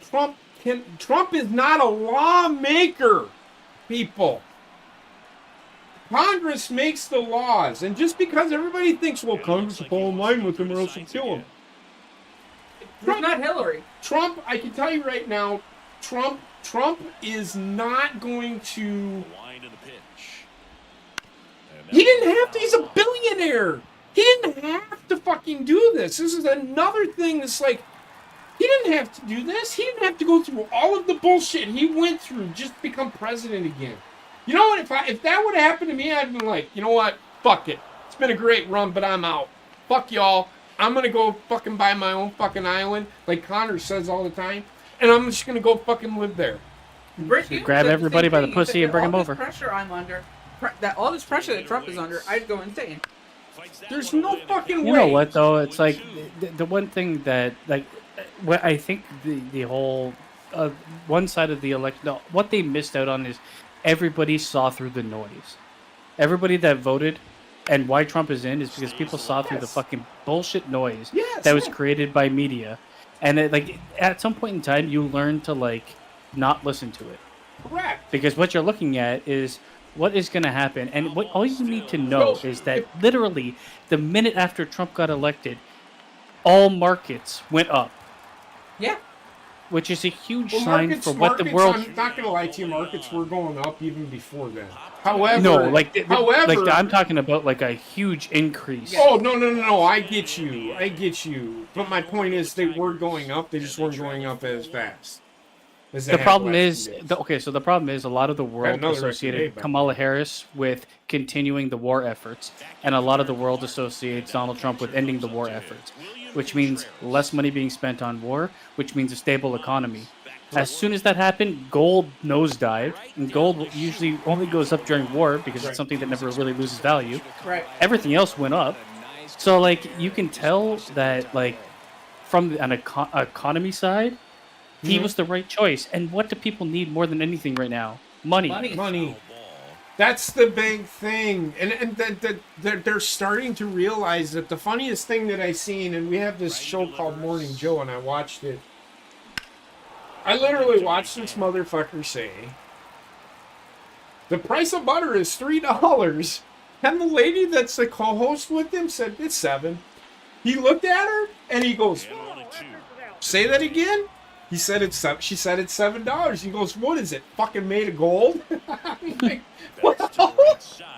Trump is not a lawmaker, people. Congress makes the laws, and just because everybody thinks, well, Congress will fall in line with them or else they'll kill him. Trump, not Hillary. Trump, I can tell you right now, Trump is not going to. He didn't have to. He's a billionaire. He didn't have to fucking do this. This is another thing that's like, he didn't have to do this. He didn't have to go through all of the bullshit he went through just to become president again. You know what? If that would have happened to me, I'd been like, you know what? Fuck it. It's been a great run, but I'm out. Fuck y'all. I'm gonna go fucking buy my own fucking island, like Connor says all the time, and I'm just gonna go fucking live there. Grab everybody by the pussy and bring them over. Pressure I'm under. All this pressure that Trump is under, I'd go insane. There's no fucking way. You know what though? It's like the one thing that what I think the whole one side of the election, no, what they missed out on is everybody saw through the noise. Everybody that voted and why Trump is in is because people saw through the fucking bullshit noise that was created by media, and at some point in time you learn to not listen to it. Correct. Because what you're looking at is what is going to happen, and what all you need to know is that literally the minute after Trump got elected, all markets went up. Yeah. Which is a huge sign for what the world. I'm not gonna lie to you, markets were going up even before then. However, no, I'm talking about a huge increase. Oh no! I get you. But my point is, they were going up. They just weren't going up as fast. The problem is, the problem is a lot of the world associated Kamala Harris with continuing the war efforts, and a lot of the world associates Donald Trump with ending the war efforts, which means less money being spent on war, which means a stable economy. As soon as that happened, gold nosedived, and gold usually only goes up during war because it's something that never really loses value. Right. Everything else went up. So, you can tell that, from an economy side, he was the right choice. And what do people need more than anything right now? Money. That's the big thing. And they're starting to realize that the funniest thing that I've seen, and we have this show called Morning Joe, and I watched it. I literally watched this motherfucker say, the price of butter is $3. And the lady that's the co-host with him said, it's $7. He looked at her, and he goes, say that again? He said she said it's $7. He goes, what is it? Fucking made of gold? I'm like, what the hell?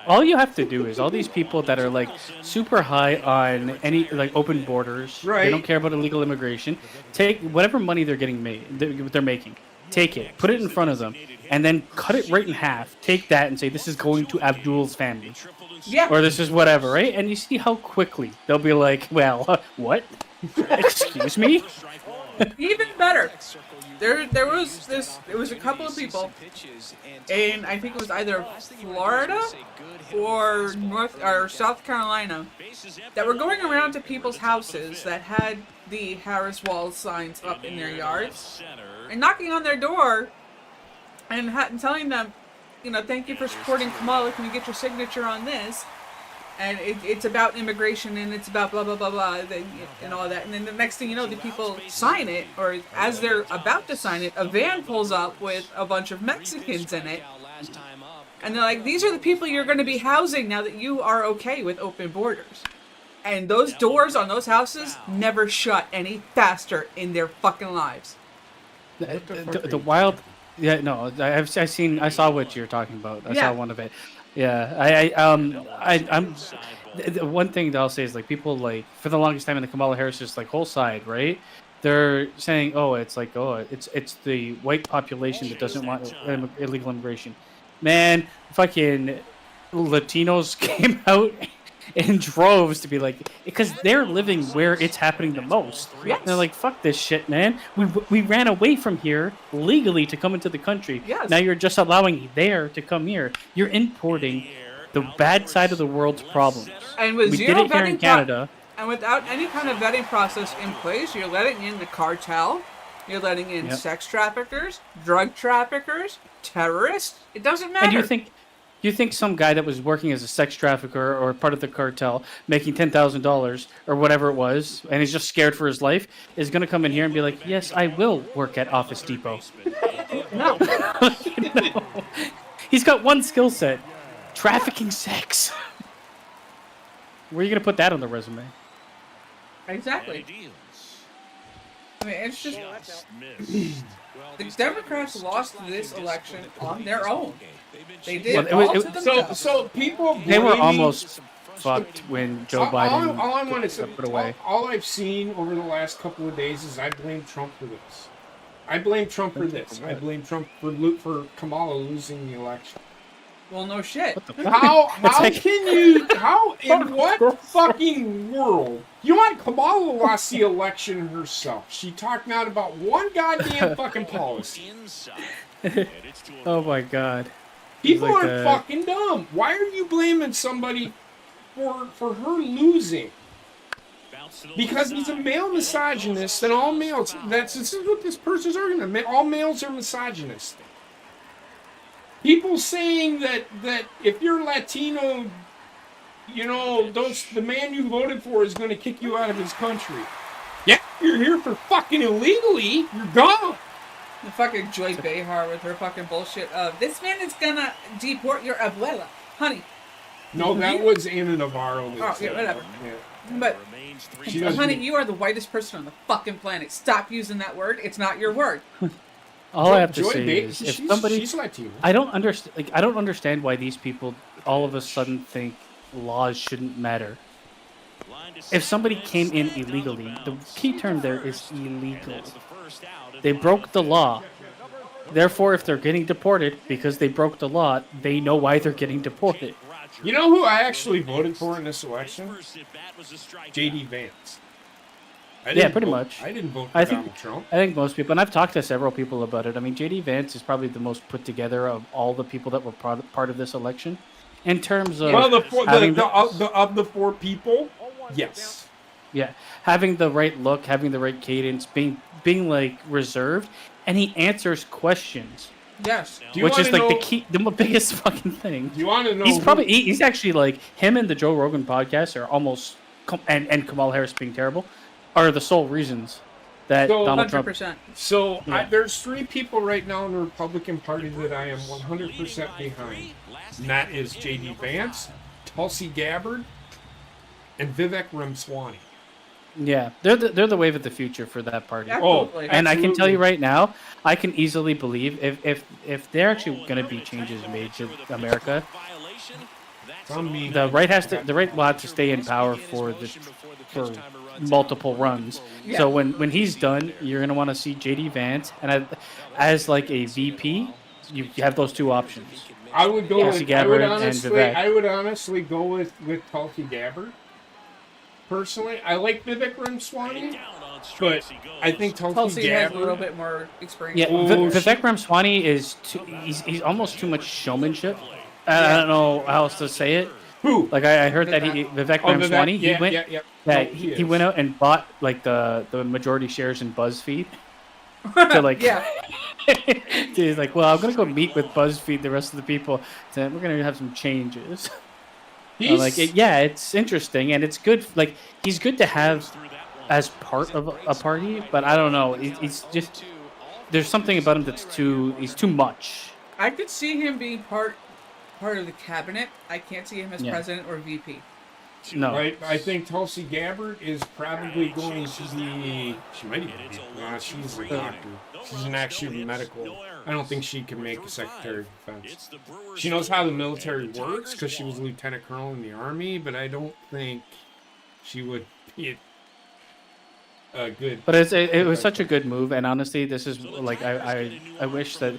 All you have to do is all these people that are super high on any open borders, right? They don't care about illegal immigration. Take whatever money they're making, take it, put it in front of them, and then cut it right in half. Take that and say this is going to Abdul's family, or this is whatever, right? And you see how quickly they'll be like, well, what? Excuse me. Even better, there was a couple of people, and I think it was either Florida or North or South Carolina, that were going around to people's houses that had the Harris Wall signs up in their yards, and knocking on their door, and telling them, thank you for supporting Kamala. Can we get your signature on this? And it's about immigration, and it's about blah, blah, blah, blah, and all that. And then the next thing you know, the people sign it, or as they're about to sign it, a van pulls up with a bunch of Mexicans in it. And they're like, these are the people you're going to be housing now that you are okay with open borders. And those doors on those houses never shut any faster in their fucking lives. The wild... Yeah, no, I saw what you're talking about. I saw one of it. Yeah, I'm. The one thing that I'll say is people for the longest time in the Kamala Harris whole side, right? They're saying, it's the white population that doesn't want illegal immigration. Man, fucking Latinos came out in droves to be because they're living where it's happening the most. Yes. And they're like, fuck this shit, man. We ran away from here legally to come into the country. Yes. Now you're just allowing there to come here. You're importing the bad side of the world's problems. And with we did it here in Canada. And without any kind of vetting process in place, you're letting in the cartel, you're letting in sex traffickers, drug traffickers, terrorists. It doesn't matter. You think some guy that was working as a sex trafficker or part of the cartel, making $10,000 or whatever it was, and he's just scared for his life, is going to come in here and be like, "Yes, I will work at Office Depot." No. No. He's got one skill set: trafficking sex. Where are you going to put that on the resume? Exactly. I mean, it's just the Democrats lost this election on their own. They did Well, all it- to it- themselves. So people They were blaming- almost fucked when Joe Biden all I want to say, put away. all I've seen over the last couple of days is I blame Trump for this. I blame Trump for this. I blame Trump for Kamala losing the election. Well, no shit. How like- can you? How in what fucking world? You know what? Kamala lost the election herself. She talked out about one goddamn fucking policy. Oh my god. People like are fucking dumb. Why are you blaming somebody for her losing? Because he's a male misogynist, and all males. This is what this person's arguing. All males are misogynist. People saying that if you're Latino, you know, the man you voted for is going to kick you out of his country. Yeah, you're here for fucking illegally. You're gone. The fucking Joy Behar with her fucking bullshit of this man is gonna deport your abuela, honey. No, that was Anna Navarro. Oh, yeah, whatever. Yeah. But She doesn't- honey, you are the whitest person on the fucking planet. Stop using that word. It's not your word. All I have to Joy say Behar, is, if somebody, she's Latino. I don't understand. Like, I don't understand why these people all of a sudden think laws shouldn't matter. If somebody came in illegally, the key term there is illegal. They broke the law. Therefore, if they're getting deported because they broke the law, they know why they're getting deported. You know who I actually voted for in this election? J.D. Vance. Yeah, pretty much. I didn't vote for I think- Donald Trump. I think most people, and I've talked to several people about it. I mean, J.D. Vance is probably the most put together of all the people that were part of this election. In terms of Well, having of the four people, yes. yeah, having the right look, having the right cadence, being like reserved, and he answers questions, Yes. Do you which is wanna like know- the key, the biggest fucking thing. Do you want to know? He's actually like him and the Joe Rogan podcast are almost and Kamala Harris being terrible are the sole reasons that So- Donald Trump. 100%. So Yeah. there's three people right now in the Republican Party that I am 100% behind, and that is J.D. Vance, Tulsi Gabbard, and Vivek Ramaswamy. Yeah, they're the wave of the future for that party. Absolutely. And I can tell you absolutely. right now, I can easily believe if they're actually going to be changes made to America, From me. the right will have to stay in power for multiple runs. Yeah. So when he's done, you're going to want to see JD Vance, and as like a VP, you have those two options. I would go. Tulsi With, I would Gabbard and honestly. Vivek. I would honestly go with Tulsi Gabbard. Personally, I like Vivek Ramaswamy, but I think Tulsi Tulsi has a Gabbard. little bit more experience. Yeah, Oh, Vivek Ramaswamy is he's almost too much showmanship. I don't know how else to say it. Who? Like I heard that Vivek Oh, Ramaswamy, Vivek, he went yeah. yeah, No, he is. went out and bought like the majority shares in BuzzFeed. To like Yeah. he's like, well, I'm gonna go meet with BuzzFeed, the rest of the people, and we're gonna have some changes. He's, It's interesting and it's good. Like he's good to have as part of a party, but I don't know. He's just there's something about him he's too much. I could see him being part of the cabinet. I can't see him as Yeah. president or VP. No, I think Tulsi Gabbard is probably going to be. She might even be. She's a doctor. She's an actual medical. I don't think she can make a Secretary of Defense. She knows how the military works because she was a lieutenant colonel in the army, but I don't think she would be a good. but it was such a good move, and honestly, this is like I wish that.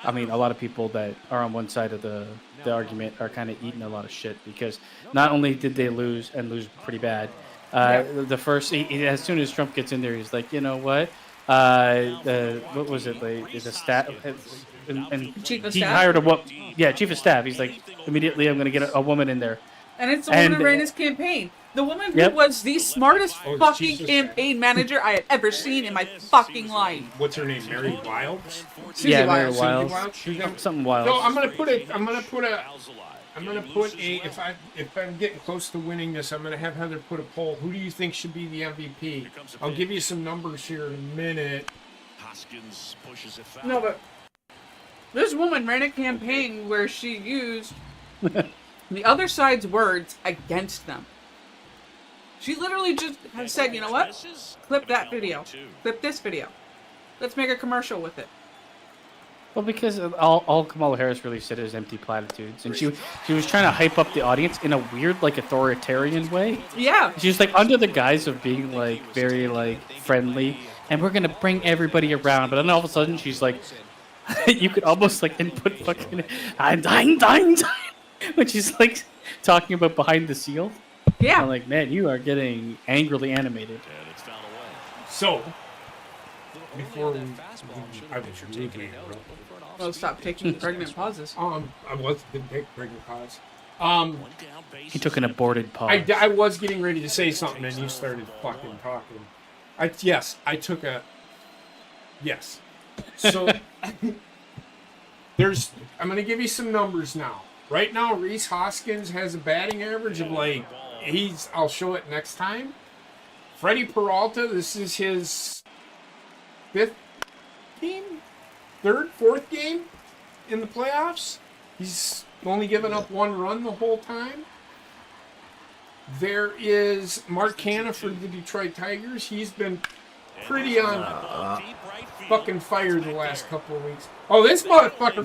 I mean, a lot of people that are on one side of the argument are kind of eating a lot of shit because not only did they lose pretty bad, the first as soon as Trump gets in there, he's like, you know what, what was it, the staff, and Chief of he staff? hired chief of staff. He's like, immediately I'm going to get a woman in there. And it's the one And- who ran his campaign. The woman who Yep. was the smartest Oh, fucking Jesus. campaign manager I had ever seen in my fucking life. What's her name? Mary Wiles? Susie Yeah, Mary Wiles. Wiles. Susie Wiles? Something wild. So I'm gonna put a. If I'm getting close to winning this, I'm gonna have Heather put a poll. Who do you think should be the MVP? I'll give you some numbers here in a minute. Hoskins pushes it foul. No, but this woman ran a campaign where she used the other side's words against them. She literally just has said, you know what? Clip that video. Clip this video. Let's make a commercial with it. Well, because all Kamala Harris really said is empty platitudes, and she was trying to hype up the audience in a weird, like, authoritarian way. Yeah. She was like under the guise of being like very like friendly, and we're gonna bring everybody around. But then all of a sudden she's like, you could almost like input fucking I'm dying, when she's like talking about behind the seal. Yeah. I'm like, man, you are getting angrily animated. So before I was really Oh, stop taking pregnant pauses. I didn't take pregnant pause. He took an aborted pause. I was getting ready to say something and you started fucking talking. I took a yes. So I'm gonna give you some numbers now. Right now, Reese Hoskins has a batting average of I'll show it next time. Freddie Peralta, this is his fourth game in the playoffs. He's only given up one run the whole time. There is Mark Canha for the Detroit Tigers. He's been pretty on fucking fire the last couple of weeks. Oh, this motherfucker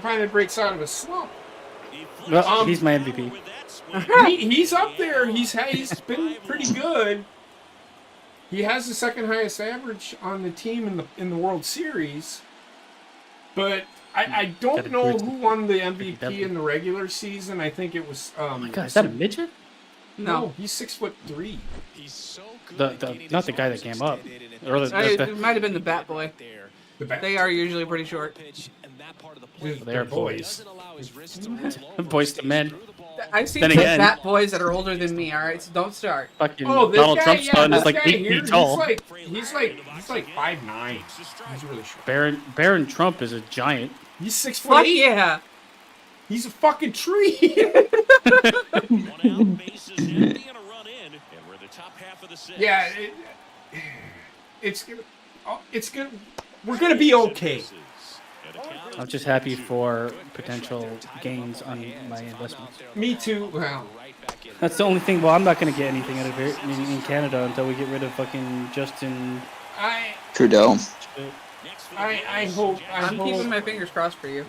finally breaks out of a slump. Well, he's my MVP. He's up there. He's been pretty good. He has the second highest average on the team in the World Series. But I don't know who won the MVP in the regular season. I think it was. Oh my God, is that a midget? No, he's 6'3". He's so Not the guy that came up. It might have been the Bat Boy. They are usually pretty short. They're boys. Boys to men. I've seen Then some again- Bat Boys that are older than me. All right, so don't start. Fucking Oh, this Donald guy, Trump's son is like 8 here, feet tall. He's like 5'9". He's really short. Baron Trump is a giant. He's 6'8". Fuck yeah. He's a fucking tree. Yeah, it's good. We're gonna be okay. I'm just happy for potential gains on my investments. Me too. Well, That's the only thing. Well, I'm not going to get anything out of it in Canada until we get rid of fucking Justin Trudeau. I hope. I'm keeping my fingers crossed for you.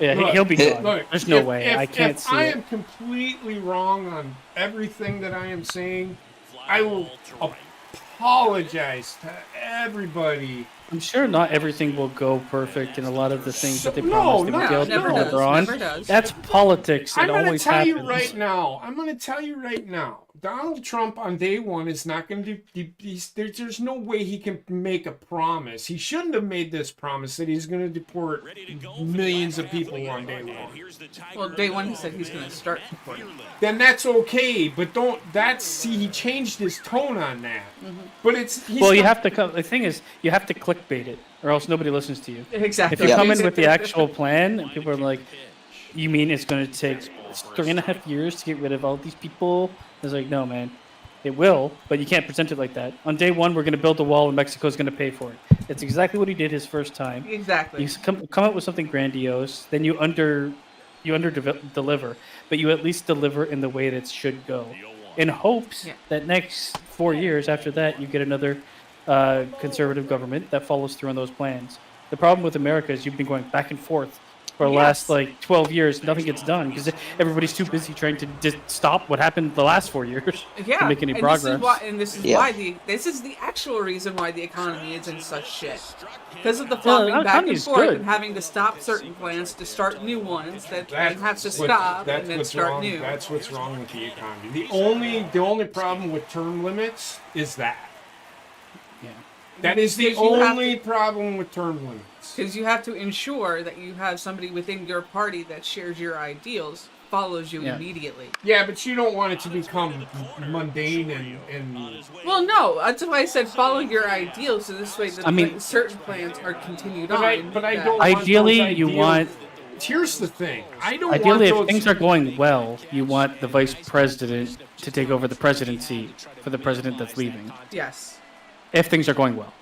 Yeah, Look, he'll be gone. Look, There's no way. I can't if see I it. am completely wrong on everything that I am saying, I will apologize to everybody. I'm sure not everything will go perfect, and a lot of the things that they No, promised they no, would get never with does, LeBron. never does. That's politics. It I'm going to always tell happens. you right now. Donald Trump on day one is not going to do. There's no way he can make a promise. He shouldn't have made this promise that he's going to deport millions of people on day one. Well, day one he said he's going to start supporting. Then that's okay, but he changed his tone on that. Mm-hmm. But You have to. The thing is, you have to clickbait it, or else nobody listens to you. Exactly. If you come in with the actual plan, and people are like, "You mean it's going to take 3.5 years to get rid of all these people?" It's like, no, man. It will, but you can't present it like that. On day one, we're going to build a wall, and Mexico's going to pay for it. It's exactly what he did his first time. Exactly. You come up with something grandiose, then you under deliver, but you at least deliver in the way that it should go, in hopes that next 4 years after that, you get another conservative government that follows through on those plans. The problem with America is you've been going back and forth for the last 12 years. Nothing gets done because everybody's too busy trying to stop what happened the last 4 years to make any progress. This is the actual reason why the economy is in such shit. Because of the flopping back and forth and having to stop certain plans to start new ones that have to stop and then start new. That's what's wrong with the economy. The only problem with term limits is that. Yeah. That is the only problem with term limits. Because you have to ensure that you have somebody within your party that shares your ideals follows you Yeah. immediately. Yeah, but you don't want it to become mundane and Well, no, that's why I said follow your ideals, so this way I mean- certain plans are continued but on. I that- don't want Ideally, those you ideals. want. Here's the thing. I don't Ideally, want if things are going well, you want the vice president to take over the presidency for the president that's leaving. Yes. If things are going well.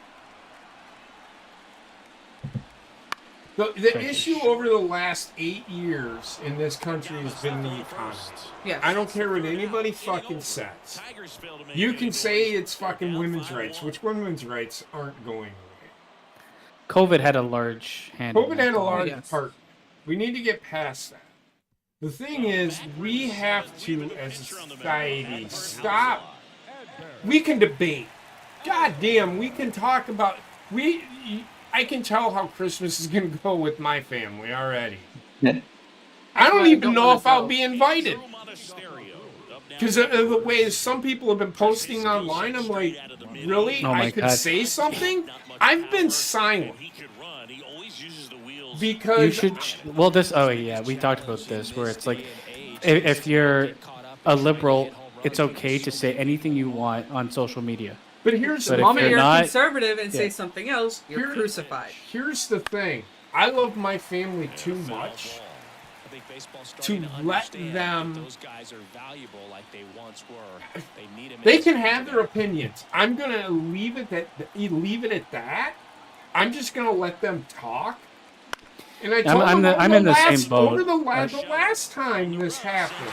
The issue over the last 8 years in this country has been the economy. Yes. I don't care what anybody fucking says. You can say it's fucking women's rights, which women's rights aren't going away. COVID had a large hand. in COVID that. had a large Yes. part. We need to get past that. The thing is, we have to, as a society, stop. We can debate. God damn, we can talk about. I can tell how Christmas is going to go with my family already. I don't even know if I'll be invited. Because of the way some people have been posting online, I'm like, really? Oh my I could God. say something? I've been silent. You Because should. Well, this. Oh yeah, we talked about this. Where it's like, if you're a liberal, it's okay to say anything you want on social media. But here's But the if moment you're you're not- conservative and say yeah. something else, you're Here- crucified. Here's the thing. I love my family too much to let them. Those guys are valuable like they once were. They can have their opinions. I'm gonna leave it at that. I'm just gonna let them talk. And I told I'm them in the same boat. over the last time this happened.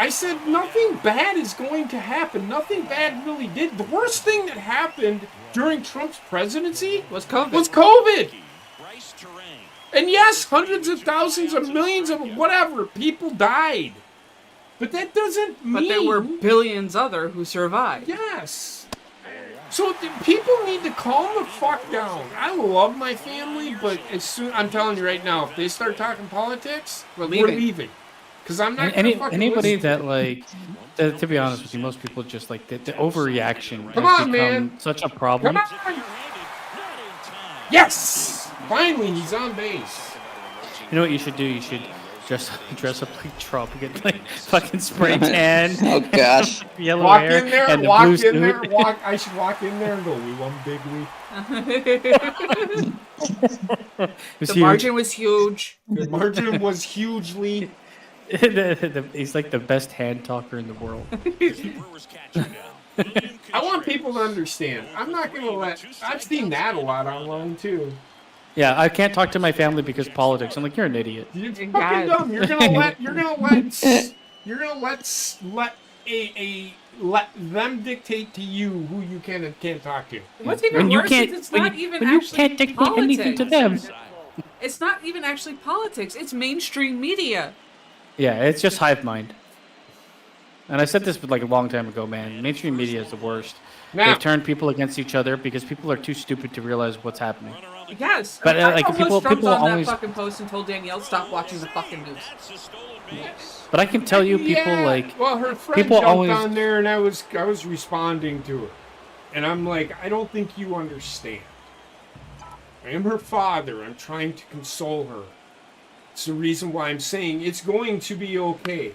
I said nothing bad is going to happen. Nothing bad really did. The worst thing that happened during Trump's presidency Was COVID. was COVID. And yes, hundreds of thousands of millions of whatever people died. But that doesn't mean. But there were billions other who survived. Yes. So people need to calm the fuck down. I love my family, but as soon I'm telling you right now, if they start talking politics, we're leaving. Because I'm not gonna fucking Anybody listen. that like, to be honest with you, most people just like the overreaction Come has on, become man. such a problem. Come on. Yes. Finally, he's on base. You know what you should do? You should dress up like Trump, get like fucking spray tan, Oh gosh. yellow Walk hair, in there. and the Walk blue in suit. there. I should walk in there and go. We won bigly. Was The he- margin was huge. The margin was hugely. He's like the best hand talker in the world. I want people to understand. I'm not gonna let. I've seen that a lot online too. Yeah, I can't talk to my family because politics. I'm like, you're an idiot. You're fucking God. dumb. You're gonna let them dictate to you who you can and can't talk to. What's even When you worse can't, is it's when not you, even when you actually can't dictate politics. anything to them. It's not even actually politics. It's mainstream media. Yeah, it's just hive mind. And I said this like a long time ago, man. Mainstream media is the worst. Now- They've turned people against each other because people are too stupid to realize what's happening. Yes. But, I like, almost people jumped on always- that fucking post and told Danielle stop watching the fucking news. But I can tell you, people Yeah, like well, her friend people jumped always- on there, and I was responding to her, and I'm like, I don't think you understand. I am her father. I'm trying to console her. It's the reason why I'm saying it's going to be okay.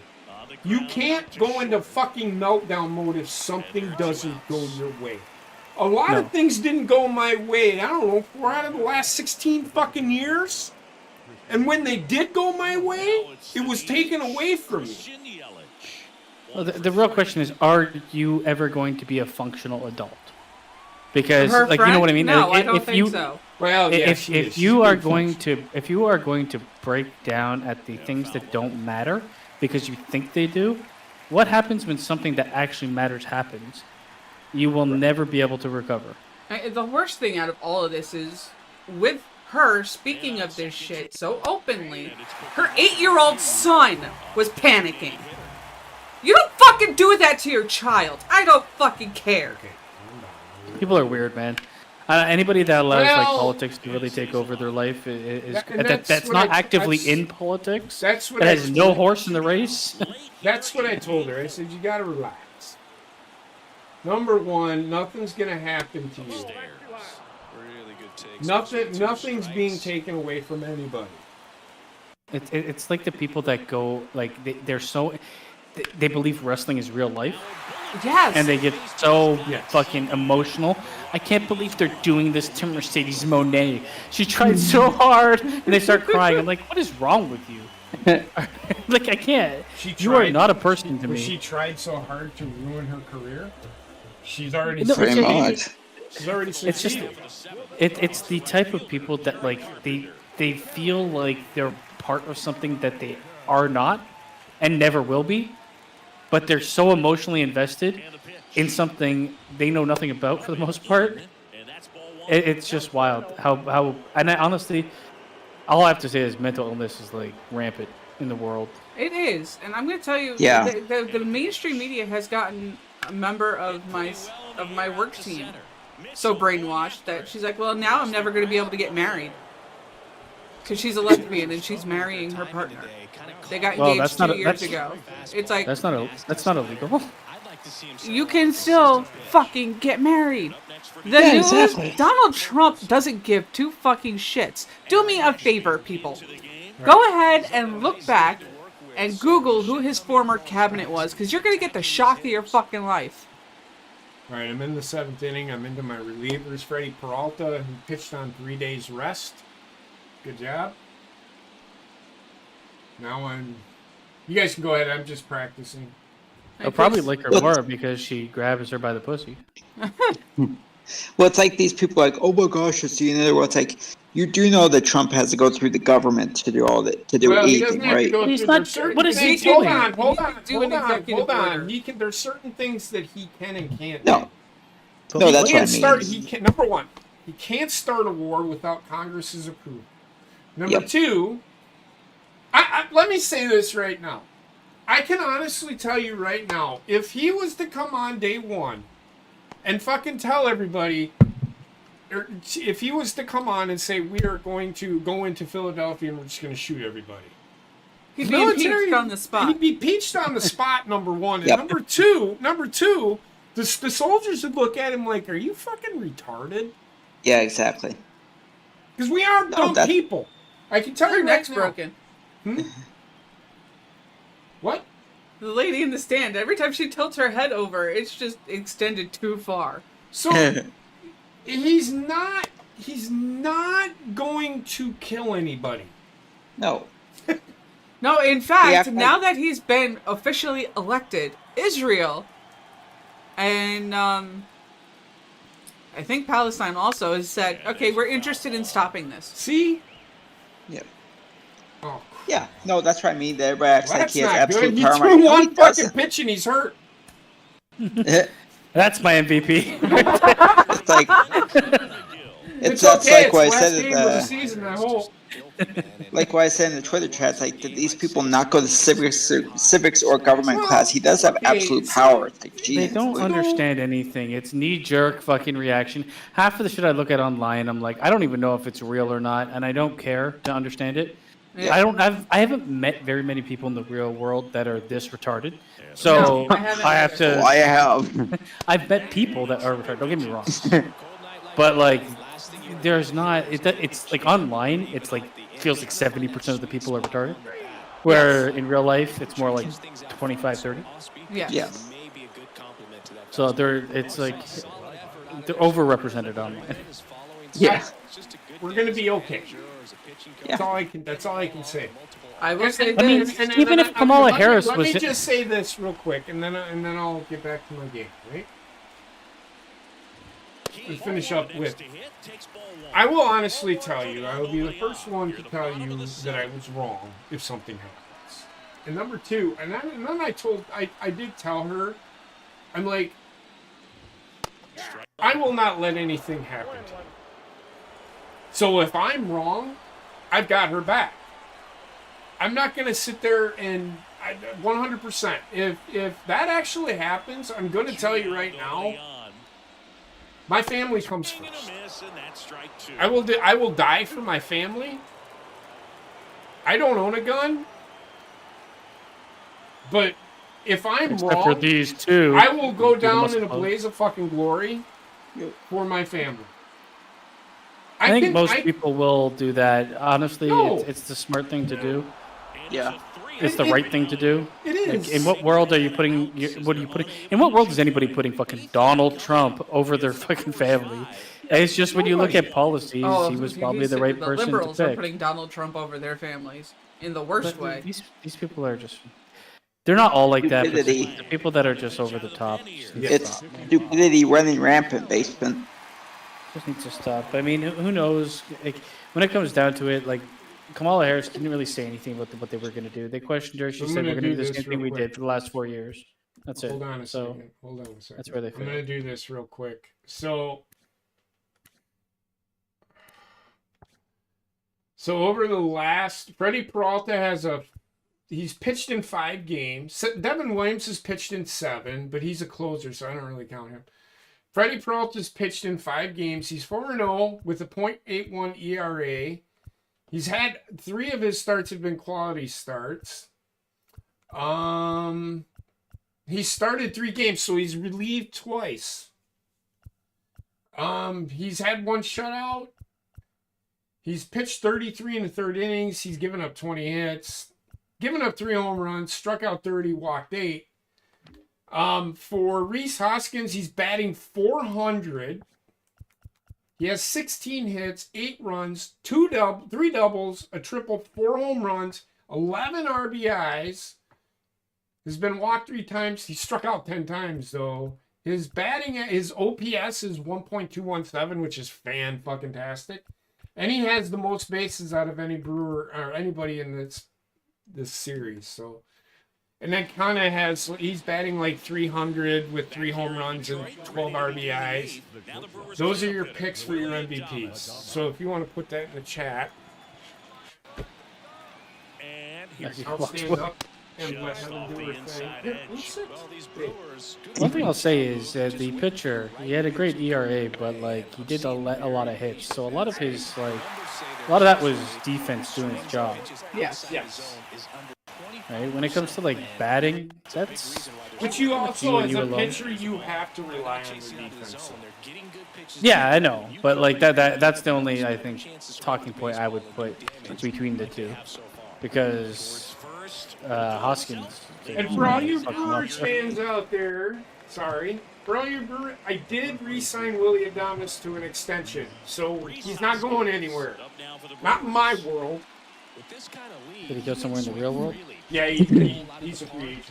You can't go into fucking meltdown mode if something doesn't go your way. A lot No. of things didn't go my way. I don't know, 4 out of the last 16 fucking years. And when they did go my way, it was taken away from me. Well, the real question is, are you ever going to be a functional adult? Because, Her like, you know what I mean? No, Like, I don't if think you, so. Well, yeah, if she is. if She's you are been going to break down at the things that don't matter because you think they do, what happens when something that actually matters happens? You will never be able to recover. The worst thing out of all of this is, with her speaking of this shit so openly, her 8-year-old son was panicking. You don't fucking do that to your child. I don't fucking care. People are weird, man. Anybody that allows like Well- politics to really take over their life is And that's that's what not I- actively that's- in politics. That's what That I has no horse in the race. That's what I told her. I said, you gotta relax. Number one, nothing's gonna happen to you. Nothing's being taken away from anybody. It's like the people that go like they're so they believe wrestling is real life. Yes. And they get so fucking emotional. I can't believe they're doing this to Mercedes Monet. She tried so hard, and they start crying. I'm like, what is wrong with you? Like, I can't. You are not a person to me. She tried so hard to ruin her career. She's already Pretty much. She's already succeeded. It's just it's the type of people that like they feel like they're part of something that they are not and never will be, but they're so emotionally invested in something they know nothing about for the most part. It's just wild how and I honestly, all I have to say is mental illness is like rampant in the world. It is, and I'm going to tell you, Yeah. the mainstream media has gotten a member of my work team so brainwashed that she's like, well, now I'm never going to be able to get married because she's a lesbian and she's marrying her partner. They got engaged 2 years ago. It's like that's not illegal. you can still fucking get married. The news, exactly. Donald Trump doesn't give two fucking shits. Do me a favor, people. Go ahead and look back and Google who his former cabinet was, because you're going to get the shock of your fucking life. All right, I'm in the 7th inning. I'm into my relievers. Freddie Peralta, who pitched on 3 days rest. Good job. Now you guys can go ahead. I'm just practicing. They'll probably like her more because she grabs her by the pussy. Well, it's like these people like, oh my gosh, it's the end of the world. It's like, you do know that Trump has to go through the government to do all that, to do Well, he anything, doesn't have right? to go He's through. not- There's certain what is he things- doing? Hold He on. can do an executive order. There's certain things that he can and can't No. do. No, He that's what I can't mean. He can, number one, he can't start a war without Congress's approval. Number Yep. two, let me say this right now. I can honestly tell you right now, if he was to come on day one and fucking tell everybody, or if he was to come on and say, we are going to go into Philadelphia and we're just going to shoot everybody. He'd be impeached on the spot. He'd be impeached on the spot, number one. And Yep. number two, the soldiers would look at him like, are you fucking retarded? Yeah, exactly. Because we are dumb people. I can tell Her you neck's right now. broken. What? The lady in the stand, every time she tilts her head over, it's just extended too far. So he's not going to kill anybody. No. No, in fact, Yeah, now that he's been officially elected, Israel and I think Palestine also has said, okay, we're interested in stopping this. See? Yeah. Oh, Yeah. No, that's what I mean. Everybody acts like that's he has not absolute good. He power. threw No, he one fucking doesn't. pitch and he's hurt. That's my MVP. It's like, It's that's okay. like what I it's said last game of the season, I hope. like what I said in the Twitter chats, like, did these people not go to civics or government class? He does have okay, absolute so power. It's like, They Jesus. don't understand anything. It's knee-jerk fucking reaction. Half of the shit I look at online, I'm like, I don't even know if it's real or not, and I don't care to understand it. Yeah. I haven't met very many people in the real world that are this retarded. So No, I haven't. I have to. Oh, I have. I've met people that are retarded. Don't get me wrong, but like, there's not. It's like online. It's like feels like 70% of the people are retarded, where in real life it's more like 25, 30. Yeah. Yeah. So it's like they're overrepresented online. Yeah. We're gonna be okay. Yeah. That's all I can say. I will say I mean, this. even if Kamala Harris let was me just say this real quick, and then I'll get back to my game. Right? We finish up with. I will honestly tell you, I will be the first one to tell you that I was wrong if something happens. And number two, and then I did tell her, I'm like, I will not let anything happen to you. So if I'm wrong, I've got her back. I'm not going to sit there and 100%. If that actually happens, I'm going to tell you right now, my family comes first. I will die for my family. I don't own a gun. But if I'm Except wrong, for these two, I will go give them down in a smoke. blaze of fucking glory for my family. I think most people will do that. Honestly, No. it's the smart thing to do. Yeah. It's the right thing to do. It is. Like, in what world are you putting? What are you putting? In what world is anybody putting fucking Donald Trump over their fucking family? It's just when you look at policies, he was probably the right person to liberals are pick. putting Donald Trump over their families in the worst But way. these people are just. They're not all like that. But Stupidity. the people that are just over the top. Just need to It's stop, man. stupidity running rampant, basement. Just needs to stop. I mean, who knows? Like, when it comes down to it, like Kamala Harris didn't really say anything about what they were going to do. They questioned her. She I'm said, gonna "We're going to do do the this same thing real we quick. did for the last 4 years." That's it. Hold on a So second. Hold on a second. that's where they I'm failed. gonna do this real quick. So over the last, Freddie Peralta he's pitched in 5 games. Devin Williams has pitched in 7, but he's a closer, so I don't really count him. Freddie Peralta's pitched in 5 games. He's 4-0 with a .81 ERA. He's had 3 of his starts have been quality starts. He started 3 games, so he's relieved twice. He's had 1 shutout. He's pitched 33 in the 3rd innings. He's given up 20 hits, given up 3 home runs, struck out 30, walked 8. For Rhys Hoskins, he's batting .400. He has 16 hits, 8 runs, 3 doubles, a triple, 4 home runs, 11 RBIs. Has been walked 3 times. He struck out 10 times though. His OPS is 1.217, which is fan-fucking-tastic. And he has the most bases out of any Brewer or anybody in this series. So, and then he's batting like 300 with 3 home runs and 12 RBIs. Those are your picks for your MVPs. So if you want to put that in the chat, I'll stand up and let him do her thing. Here, let's sit. One thing I'll say is that the pitcher, he had a great ERA, but like he did a lot of hits. So a lot of that was defense doing its job. Yes. Right? When it comes to like batting, that's. But you also, as a alone. pitcher, you have to rely on your defense. Yeah, I know, but like that's the only I think talking point I would put between the two, because Hoskins. And for all you Brewers fans out there, I did re-sign Willie Adames to an extension, so he's not going anywhere. Not in my world. Did he go somewhere in the real world? Yeah, he's a free agent.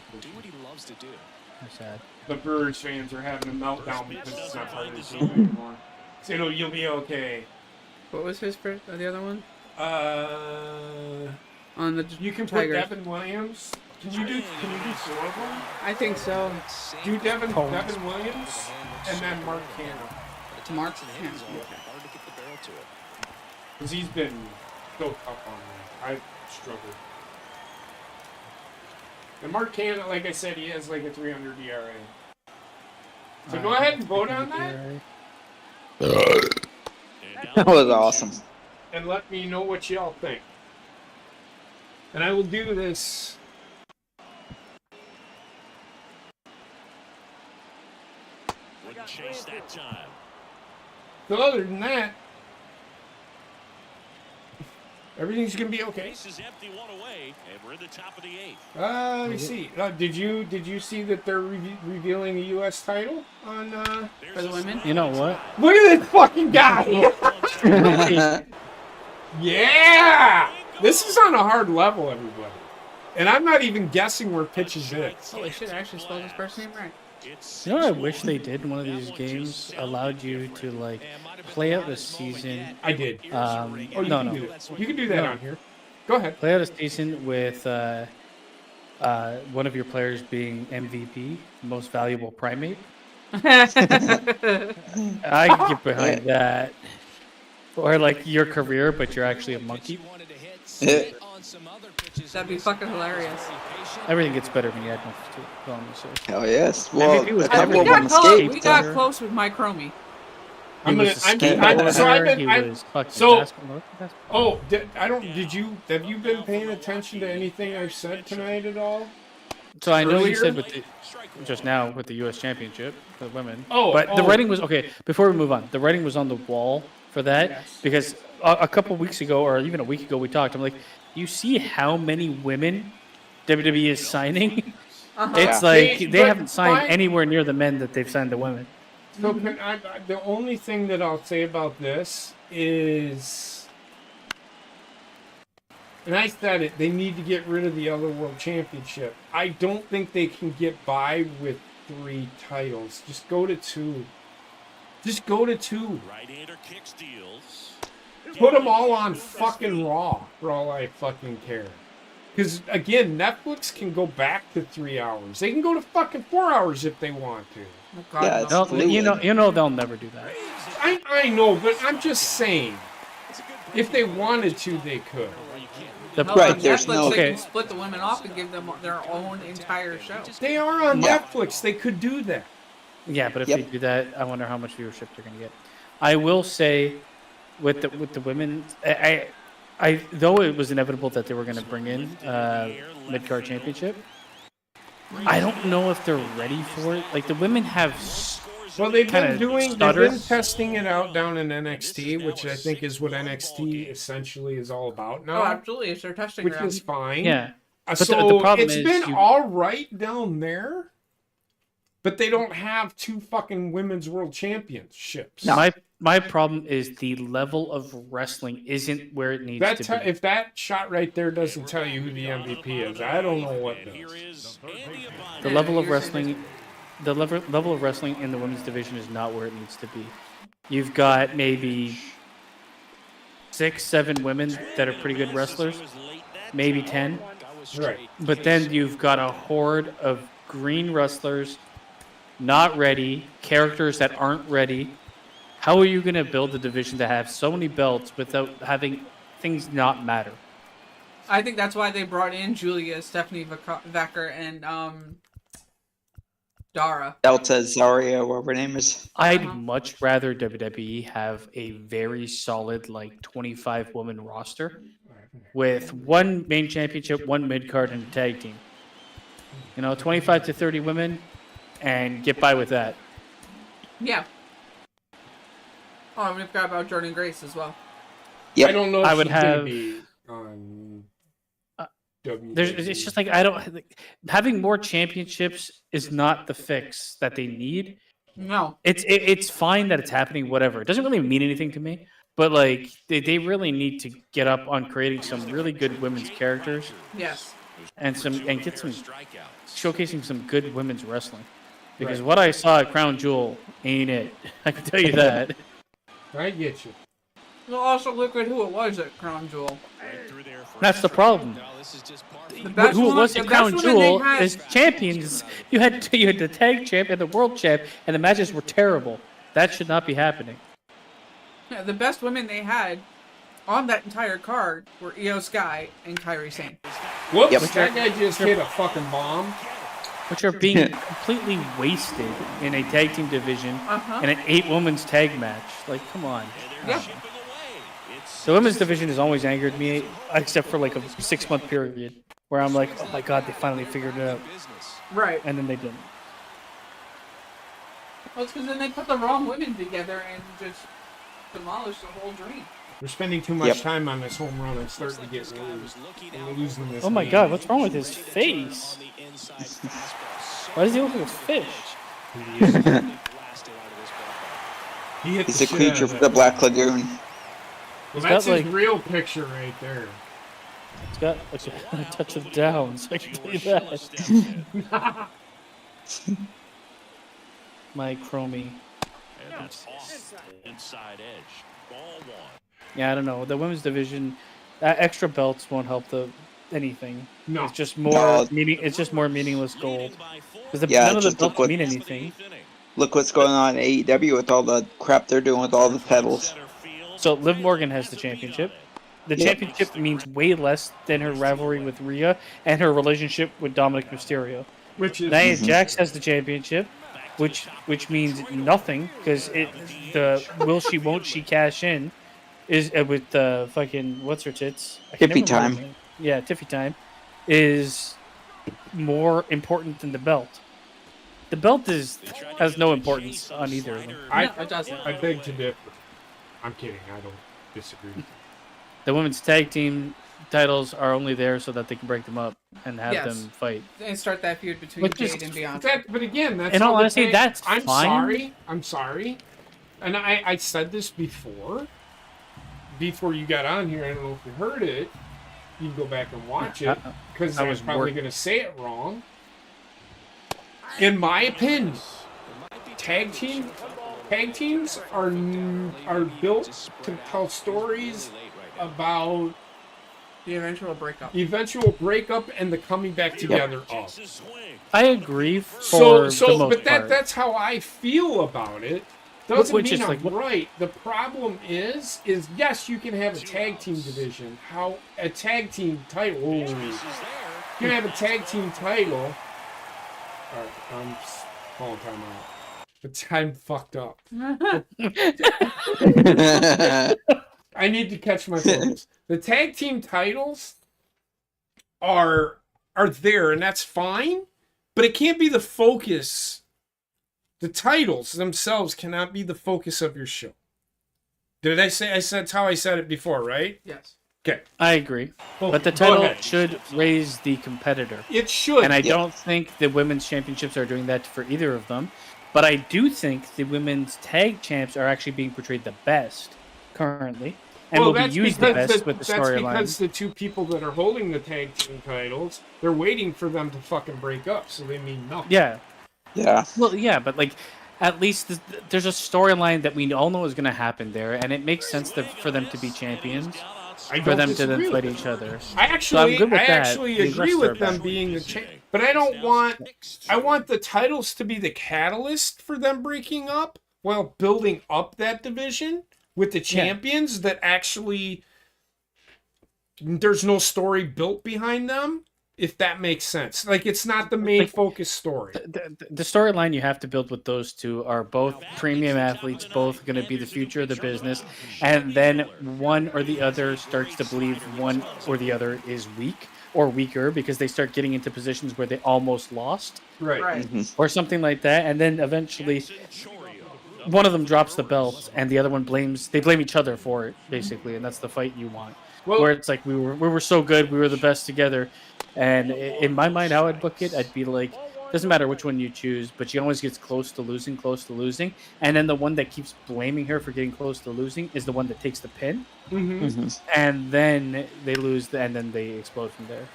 That's sad. The Brewers fans are having a meltdown because it's not part of the team anymore. So you'll be okay. What was his first? The other one? Uh, On the you can Tigers. put Devin Williams. Can you do 4 of them? I think so. Do Devin Williams and then Mark Cannon. Mark Cannon. Because he's been so tough on me. I've struggled. And Mark Cannon, like I said, he has like a 300 ERA. So go ahead and vote on that. That was awesome. And let me know what y'all think. And I will do this. Wouldn't chase that time. So other than that, everything's gonna be okay. Base is empty, 1 away, and we're in the top of the 8th. Let me see. Did you see that they're revealing the U.S. title on? For the women? You know what? Look at this fucking guy! Yeah, this is on a hard level, everybody. And I'm not even guessing where pitches is. Holy shit, I actually spelled his first name right. You know what I wish they did in one of these games? Allowed you to like play out the season. I did. No. You can do that on here. Go ahead. Play out a season with one of your players being MVP, most valuable primate. I can get behind that. Or like your career, but you're actually a monkey. That'd be fucking hilarious. Everything gets better when you add monkeys to it. That's all I'm gonna say. Hell yes. Well, MVP was a couple of them We escaped. got close with my Chromie. He was a skateboarder, he was fucking basketball. Have you been paying attention to anything I've said tonight at all? So I know you earlier. said with the, just now with the U.S. Championship for the women. Oh, but the oh. writing was okay. Before we move on, the writing was on the wall for that Yes. because a couple weeks ago or even a week ago we talked. I'm like, you see how many women WWE is signing? Uh-huh. It's Yeah. like They- they but haven't signed fine. anywhere near the men that they've signed the women. So the only thing that I'll say about this is, and I said it, they need to get rid of the other world championship. I don't think they can get by with 3 titles. Just go to 2. Just go to 2. Right-hander kick steals. Put them all on fucking Raw for all I fucking care. Because, again, Netflix can go back to 3 hours. They can go to fucking 4 hours if they want to. Oh, God, Yeah, no. it's They'll- fluid. you know they'll never do that. I know, but I'm just saying. If they wanted to, they could. The Hell, Right, on there's Netflix, no- they Okay. can split the women off and give them their own entire show. They are on Yeah. Netflix. They could do that. Yeah, but if Yep. they do that, I wonder how much viewership they're going to get. I will say, with the women, I though it was inevitable that they were going to bring in mid card championship. I don't know if they're ready for it. Like the women have. Well, they've been Kinda they've stutter. been testing it out down in NXT, which I think is what NXT essentially is all about Oh, now, absolutely. It's their testing which ground. is fine. Yeah, but So the problem it's is been you- all right down there, but they don't have 2 fucking women's world championships. My problem is the level of wrestling isn't where it needs That to be. if that shot right there doesn't tell you who the MVP is, I don't know what Here does. is Andy The Abaya. level of you're saying wrestling, the level of wrestling in the women's division is not where it needs to be. You've got maybe 6, 7 women that are pretty good wrestlers, maybe 10. Right. But then you've got a horde of green wrestlers, not ready, characters that aren't ready. How are you going to build a division to have so many belts without having things not matter? I think that's why they brought in Julia, Stephanie Vecker, and Dara. Delta Zaria, whatever her name is. I'd much rather WWE have a very solid, like 25 woman roster with 1 main championship, 1 mid card, and a tag team. 25 to 30 women, and get by with that. Yeah. Oh, and we forgot about Jordan Grace as well. Yep. I don't know if I would she's gonna have- be on It's just like having more championships is not the fix that they need. No. It's fine that it's happening, whatever. It doesn't really mean anything to me, but like they really need to get up on creating some really good women's characters Yes. and get some showcasing some good women's wrestling. Because what I saw at Crown Jewel ain't it. I can tell you that. I get you. Well, also look at who it was at Crown Jewel. That's the problem. The best Who it woman- was the at best Crown woman they Jewel had- is champions. You had the tag champ and the world champ, and the matches were terrible. That should not be happening. Yeah, the best women they had on that entire card were Io Sky and Kairi Sane. Whoops, Yep. that guy just hit a fucking bomb. Which are being completely wasted in a tag team division Uh-huh. and an 8-women's tag match. Like, come on. Yeah. The women's division has always angered me, except for like a 6-month period where I'm like, oh my god, they finally figured it out, Right. and then they didn't. Well, it's because then they put the wrong women together and just demolished the whole dream. We're spending too much Yep. time on this home run. I'm starting to get loose. We're losing this. Oh my game. god, what's wrong with his face? Why does he look like a fish? He hit He's the a shit creature out of from that the Black guy. Lagoon. Well, He's that's got, his like- real picture right there. It's got like a touch of downs, I can tell you that. My chromie. And that's off inside edge. Ball 1. Yeah, I don't know. The women's division, extra belts won't help anything. No. It's just more No. It's just more meaningless gold. Because Yeah, none of the just look belts what- mean anything. Look what's going on in AEW with all the crap they're doing with all the pedals. So Liv Morgan has the championship. The Yep. championship means way less than her rivalry with Rhea and her relationship with Dominic Mysterio. Which is Nia Jax has the championship, which means nothing because the will she won't she cash in is with the fucking what's her tits? I can Tiffy never remember Time. her name. Yeah, Tiffy Time is more important than the belt. The belt has no importance on either of them. No, it doesn't. I beg to differ. I'm kidding. I don't disagree. The women's tag team titles are only there so that they can break them up and have Yes. them fight. And start that feud between Which is- Jade and Bianca. But again, that's In all how the honesty, tag- that's I'm fine. sorry. And I said this before you got on here. I don't know if you heard it. You can go back and watch it because I I was was probably work- going to say it wrong. In my opinion, tag teams are built to tell stories about The eventual breakup. and the coming back together of. I agree for the most but part. that's how I feel about it. Doesn't Which mean is I'm like- right. The problem is yes, you can have a tag team division. How a tag team title? You can have a tag team title. All right, I'm calling time out. The time fucked up. I need to catch my focus. The tag team titles are there, and that's fine, but it can't be the focus. The titles themselves cannot be the focus of your show. Did I say? That's how I said it before, right? Yes. Okay. I agree. Well, But the go title ahead. should raise the competitor. It should. And I don't think the women's championships are doing that for either of them. But I do think the women's tag champs are actually being portrayed the best currently. And will be used the best with the That's storyline. because the two people that are holding the tag team titles, they're waiting for them to fucking break up, so they mean nothing. Yeah. Yeah. Well, yeah, but like, at least there's a storyline that we all know is going to happen there, and it makes sense for them to be champions, I for don't them to disagree then with fight each other. I So I'm actually, good with I that. actually The agree rest with are them bad. being the champ, but I don't want. I want the titles to be the catalyst for them breaking up, while building up that division with the champions that actually. There's no story built behind them, if that makes sense. Like, it's not the main focus story. The storyline you have to build with those two are both premium athletes, both going to be the future of the business, and then one or the other starts to believe one or the other is weak or weaker because they start getting into positions where they almost lost, Right. or something like that, and then eventually one of them drops the belt and the other one blame each other for it, basically, and that's the fight you want. Well, Where it's like we were so good, we were the best together, and in my mind, how I'd book it, I'd be like, doesn't matter which one you choose, but she always gets close to losing, and then the one that keeps blaming her for getting close to losing is the one that takes the pin, and then they lose, and then they explode from there.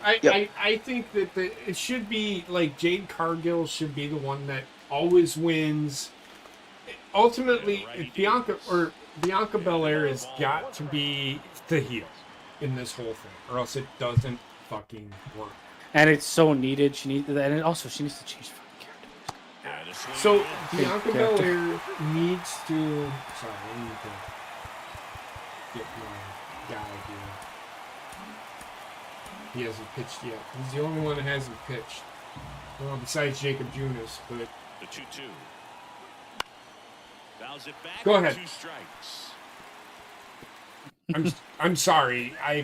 I think that it should be like Jade Cargill should be the one that always wins. Ultimately, if Bianca Belair has got to be the heel in this whole thing, or else it doesn't fucking work. And it's so needed. She needs that, and also she needs to change fucking character. So Bianca character. Belair needs to. Sorry, I need to get my guy here. He hasn't pitched yet. He's the only one that hasn't pitched. Well, besides Jacob Junis, but The 2-2. Fouls it back. Go ahead. 2 strikes. I'm sorry. I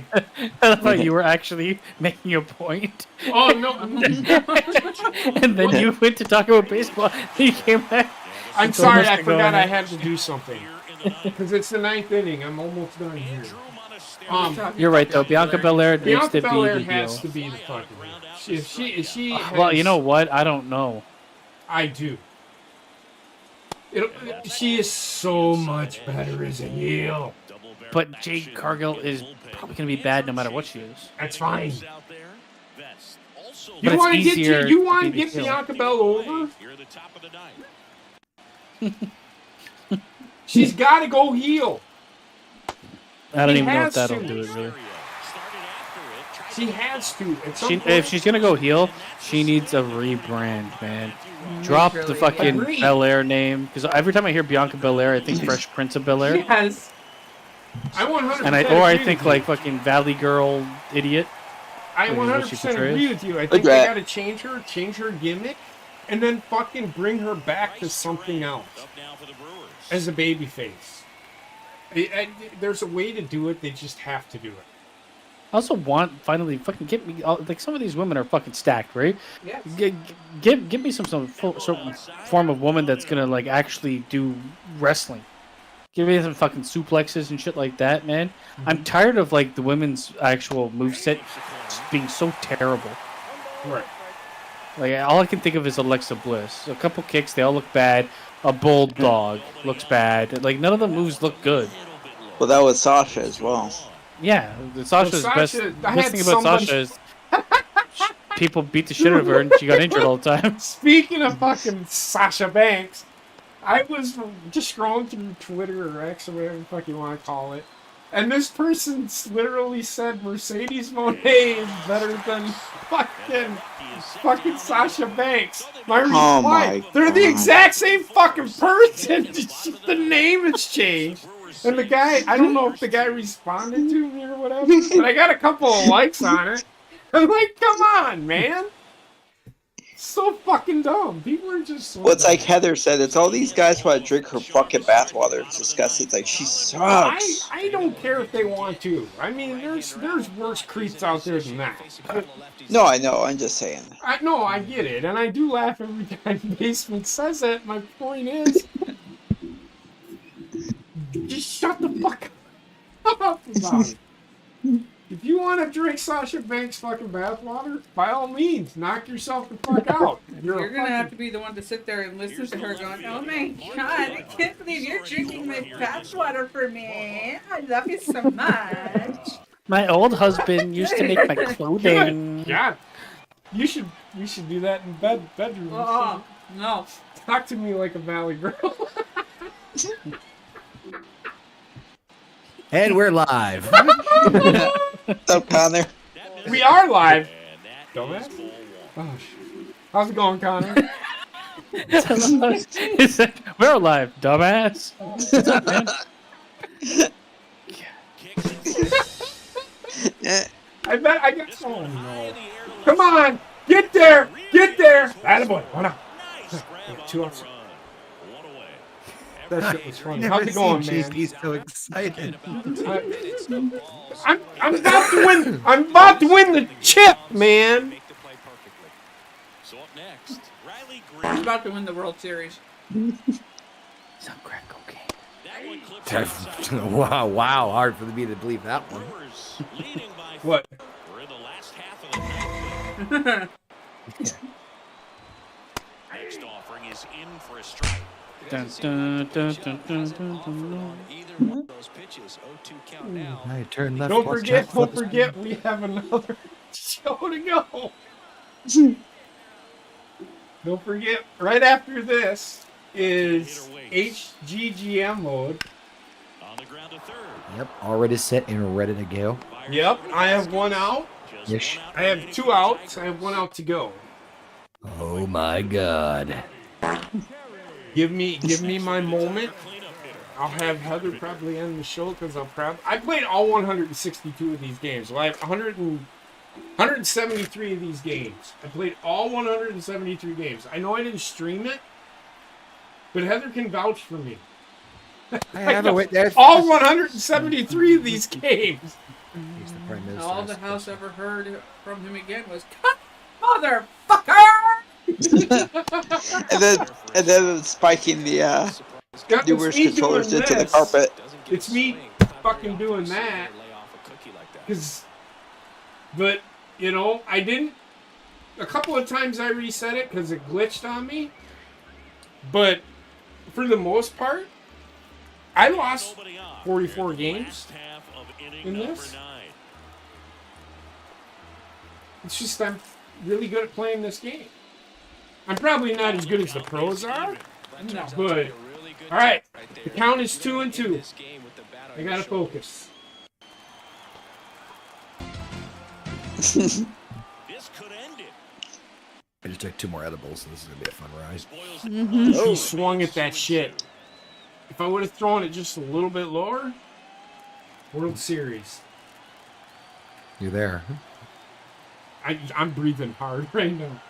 thought you were actually making a point, Oh no! and then you went to talk about baseball. And you came back. I'm It's sorry. almost I to go forgot I ahead. had to do something because it's the 9th inning. I'm almost done here. You're right though. Bianca Belair needs Bianca to be Belair the has heel. to be the fucking heel. If she Well, has- you know what? I don't know. I do. She is so much better as a heel. But Jade Cargill is probably going to be bad no matter what she is. That's fine. But You it's want to easier get you to want to be the get heel. Bianca Belair over? You're at the top of the ninth. She's got to go heel. I don't He even know if has that'll to. do it really. She has to. At some point. If she's going to go heel, she needs a rebrand, man. Drop the Literally. fucking Agreed. Belair name, because every time I hear Bianca Belair, I think Fresh Prince of Bel-Air. Yes. I 100%. And I agree think with you. like fucking Valley Girl idiot. I is what she 100% portrays. agree with you. I think Okay. they got to change her gimmick, and then fucking bring her back to something else Up now for the Brewers. as a babyface. There's a way to do it. They just have to do it. I also want finally fucking get me like some of these women are fucking stacked, right? Yes. Give me some form of woman that's gonna like actually do wrestling. Give me some fucking suplexes and shit like that, man. I'm tired of like the women's actual moveset being so terrible. Right. Like all I can think of is Alexa Bliss. A couple kicks, they all look bad. A bulldog looks bad. Like none of the moves look good. Well, that was Sasha as well. Yeah, Sasha's best. Sasha, The best thing about Sasha is people beat the shit out of her and she got injured all the time. Speaking of fucking Sasha Banks, I was just scrolling through Twitter or X or whatever the fuck you want to call it, and this person literally said Mercedes Moné is better than fucking Sasha Banks. My Oh reply, my they're the God. exact same fucking person. The name has changed. And the guy, I don't know if the guy responded to me or whatever, but I got a couple of likes on it. I'm like, come on, man. So fucking dumb. People are just so Well, it's dumb. like Heather said. It's all these guys want to drink her fucking bathwater. It's disgusting. It's like she sucks. I don't care if they want to. I mean, there's worse creeps out there than that. No, I know. I'm just saying. I get it, and I do laugh every time Basement says it. My point is, just shut the fuck up about it. If you want to drink Sasha Banks' fucking bathwater, by all means, knock yourself the fuck out. You're gonna have to be the one to sit there and listen to her going, "Oh my god, I can't believe you're drinking my bathwater for me. I love you so much." My old husband used to make my clothing. Yeah, we should do that in bedroom. Oh no. Talk to me like a valley girl. And we're live. What's up, Connor? We are live. Dumbass. Oh shit. How's it going, Connor? He said, we're alive, dumbass. What's up, man? I bet I got. Oh no! Come on, get there, attaboy. One out. Two outs. That shit was funny. How's it going, man? JP's so excited. I'm about to win. I'm about to win the chip, man. So up next, Riley He's Green. about to win the World Series. Some crack cocaine. That one clips inside. Wow, hard for me to believe that one. Brewers leading by What? We're in the last half of the ninth. Next offering is in for a strike. Dun, dun, dun, dun, dun, dun, dun. Either one of those pitches, 0-2 count now. I turn left. Don't watch forget, out for don't the- forget, we have another show to go. Don't forget, right after this is HGGM mode. On the ground to third. Yep, already set and ready to go. Yep, I have one out. Yes. I have two outs. I have one out to go. Oh my God. Give me my moment. I'll have Heather probably end the show because I played all 162 of these games. So I have 173 of these games. I played all 173 games. I know I didn't stream it, but Heather can vouch for me. I have a wait there. All 173 of these games. He's the Prime Minister. All the house ever heard from him again was, "Cut, motherfucker!" and then spiking the It's viewers me controllers doing into the this. carpet. It's me fucking doing that. But, you know, I didn't. A couple of times I reset it because it glitched on me. But for the most part, I lost 44 games in this. It's just I'm really good at playing this game. I'm probably not as good as the pros are, but all right. The count is 2-2. I gotta focus. This could end it. I just took 2 more edibles, so this is gonna be a fun ride. He swung at that shit. If I would have thrown it just a little bit lower, World Series. You're there. I'm breathing hard right now.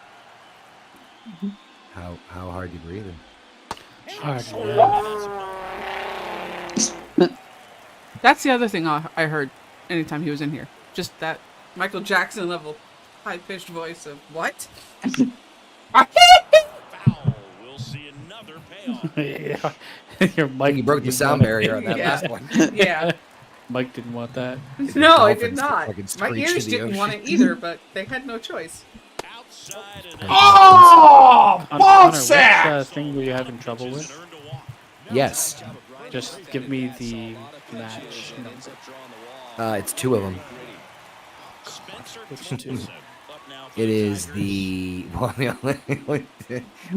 How hard you breathing? That's the other thing I heard anytime he was in here. just that Michael Jackson level high-pitched voice of what? Foul. We'll see another payoff. Yeah. Your mic You broke the didn't sound want it. barrier on that Yeah. last one. Yeah. Mike didn't want that. No, I did Dolphins not. fucking My screech ears to the didn't want it ocean. either, but they had no choice. Outside and Oh, ball Connor, which sack! thing were you having trouble with? earned a walk. Yes. Just give me the match number. It's 2 of them. Spencer Which Torkelson two? up now for It the is Tigers. the.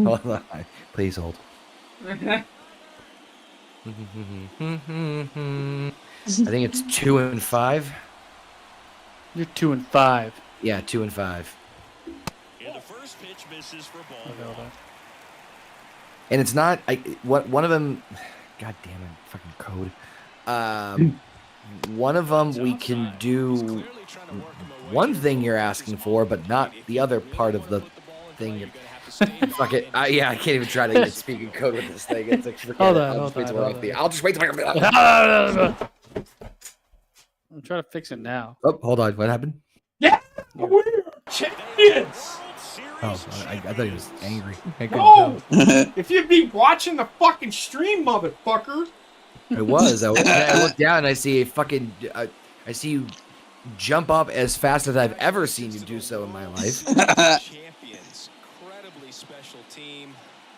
Hold on. Please hold. I think it's 2 and 5. You're 2 and 5. Yeah, 2 and 5. And the first pitch misses for ball Look at all one. that. And it's not. One of them. God damn it! Fucking code. One of them we can do one thing you're asking for, but not the other part of the thing. Fuck it. Yeah, I can't even try to get speaking code with this thing. It's like, forget Hold it. on, I'll just wait till we're hold off the. on. I'll just wait till we're. I'm trying to fix it now. Oh, hold on. What happened? Yeah, we're champions. Oh, I thought he was angry. I couldn't No, tell. if you'd be watching the fucking stream, motherfucker. It was. I looked down and I see a fucking. I see you jump up as fast as I've ever seen you do so in my life. Champions, incredibly special team.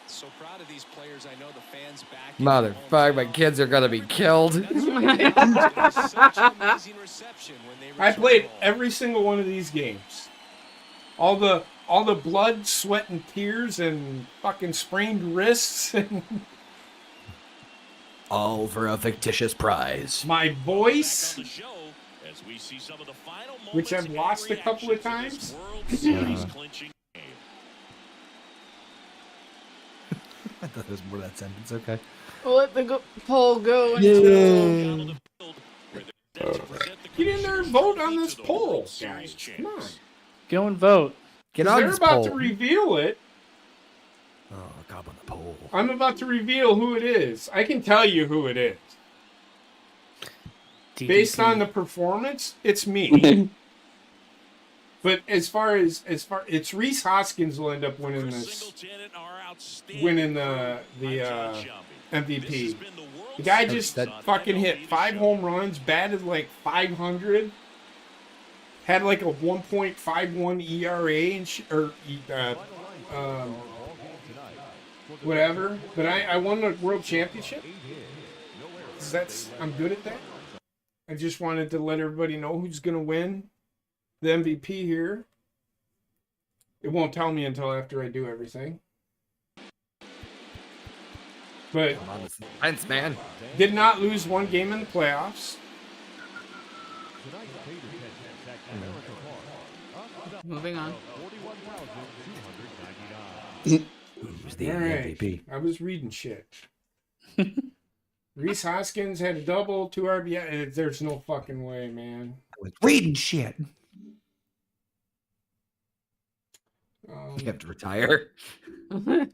So proud of these players. I know the fans back. Motherfucker, my kids are gonna be killed. I played every single one of these games. All the blood, sweat, and tears, and fucking sprained wrists, and All for a fictitious prize. my voice, On the show, as we see some of the final which I've moments lost and a couple of reactions times. to this World Series clinching game. I thought there was more to that sentence. Okay. Let the poll go. Down on the field, where they're set to present the Get in there and vote on this poll, guys. Come on. Go and vote. Get 'Cause on they're this about poll. to reveal it. Oh, God, on the poll. I'm about to reveal who it is. I can tell you who it is. Based on the performance, it's me. But as far it's Reese Hoskins will end up winning this, winning the MVP. The guy just fucking hit 5 home runs, batted like 500, had like a 1.51 ERA and whatever. But I won the world championship. 'Cause I'm good at that. I just wanted to let everybody know who's gonna win the MVP here. It won't tell me until after I do everything. But Come on, thanks, man. did not lose one game in the playoffs. Moving on. Who's the All right. MVP? I was reading shit. Reese Hoskins had a double, 2 RBI. There's no fucking way, man. I was reading shit. You have to retire. Okay.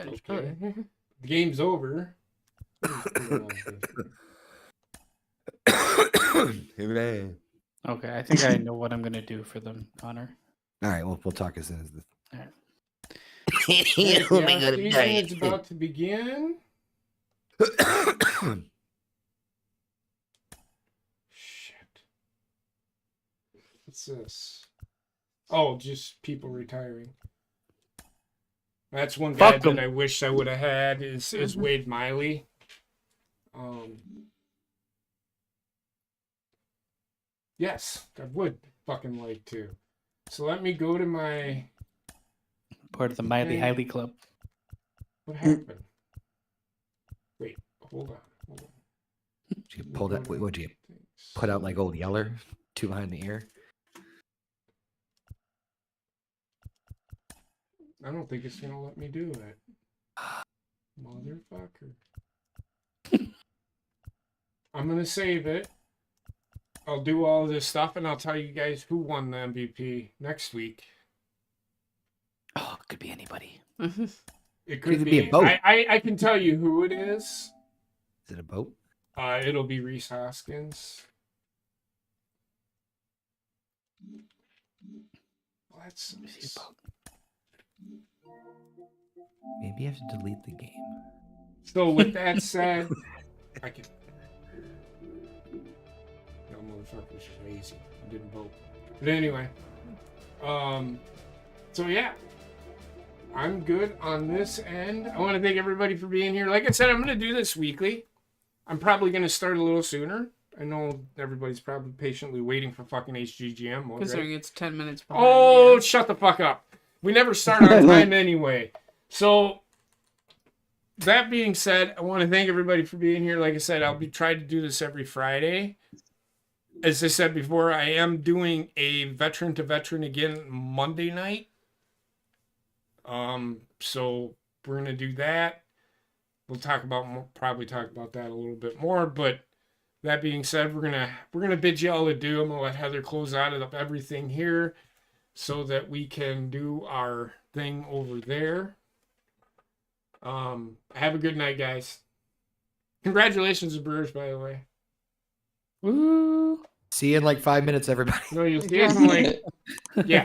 The game's over. All Okay, I think I know what I'm gonna do for them, Connor. right, we'll talk as soon as the. It's about to begin. Shit. What's this? Oh, just people retiring. That's one guy Fuck 'em. that I wish I would have had is Wade Miley. Yes, I would fucking like to. So let me go to my. Part of the Miley Hiley Club. What happened? Wait, hold on. Did you pull that? What'd you put out like old Yeller? 2 behind the ear? I don't think it's gonna let me do it. Motherfucker. I'm gonna save it. I'll do all this stuff and I'll tell you guys who won the MVP next week. Oh, it could be anybody. It could be a boat. I can tell you who it is. Is it a boat? It'll be Reese Hoskins. that sucks. Maybe you have to delete the game. So with that said, I can. No motherfucker's lazy. I didn't vote. But anyway, so yeah, I'm good on this end. I want to thank everybody for being here. Like I said, I'm going to do this weekly. I'm probably going to start a little sooner. I know everybody's probably patiently waiting for fucking HGGM mode, Considering right? it's 10 minutes behind. Oh, yeah. shut the fuck up. We never start on time anyway. So, that being said, I want to thank everybody for being here. Like I said, I'll be trying to do this every Friday. As I said before, I am doing a veteran to veteran again Monday night. So we're gonna do that. We'll probably talk about that a little bit more. But that being said, we're gonna bid you all adieu. I'm gonna let Heather close out of everything here, so that we can do our thing over there. Have a good night, guys. Congratulations to Brewers, by the way. Woo! See you in like 5 minutes, everybody. No, you'll see us in like, yeah.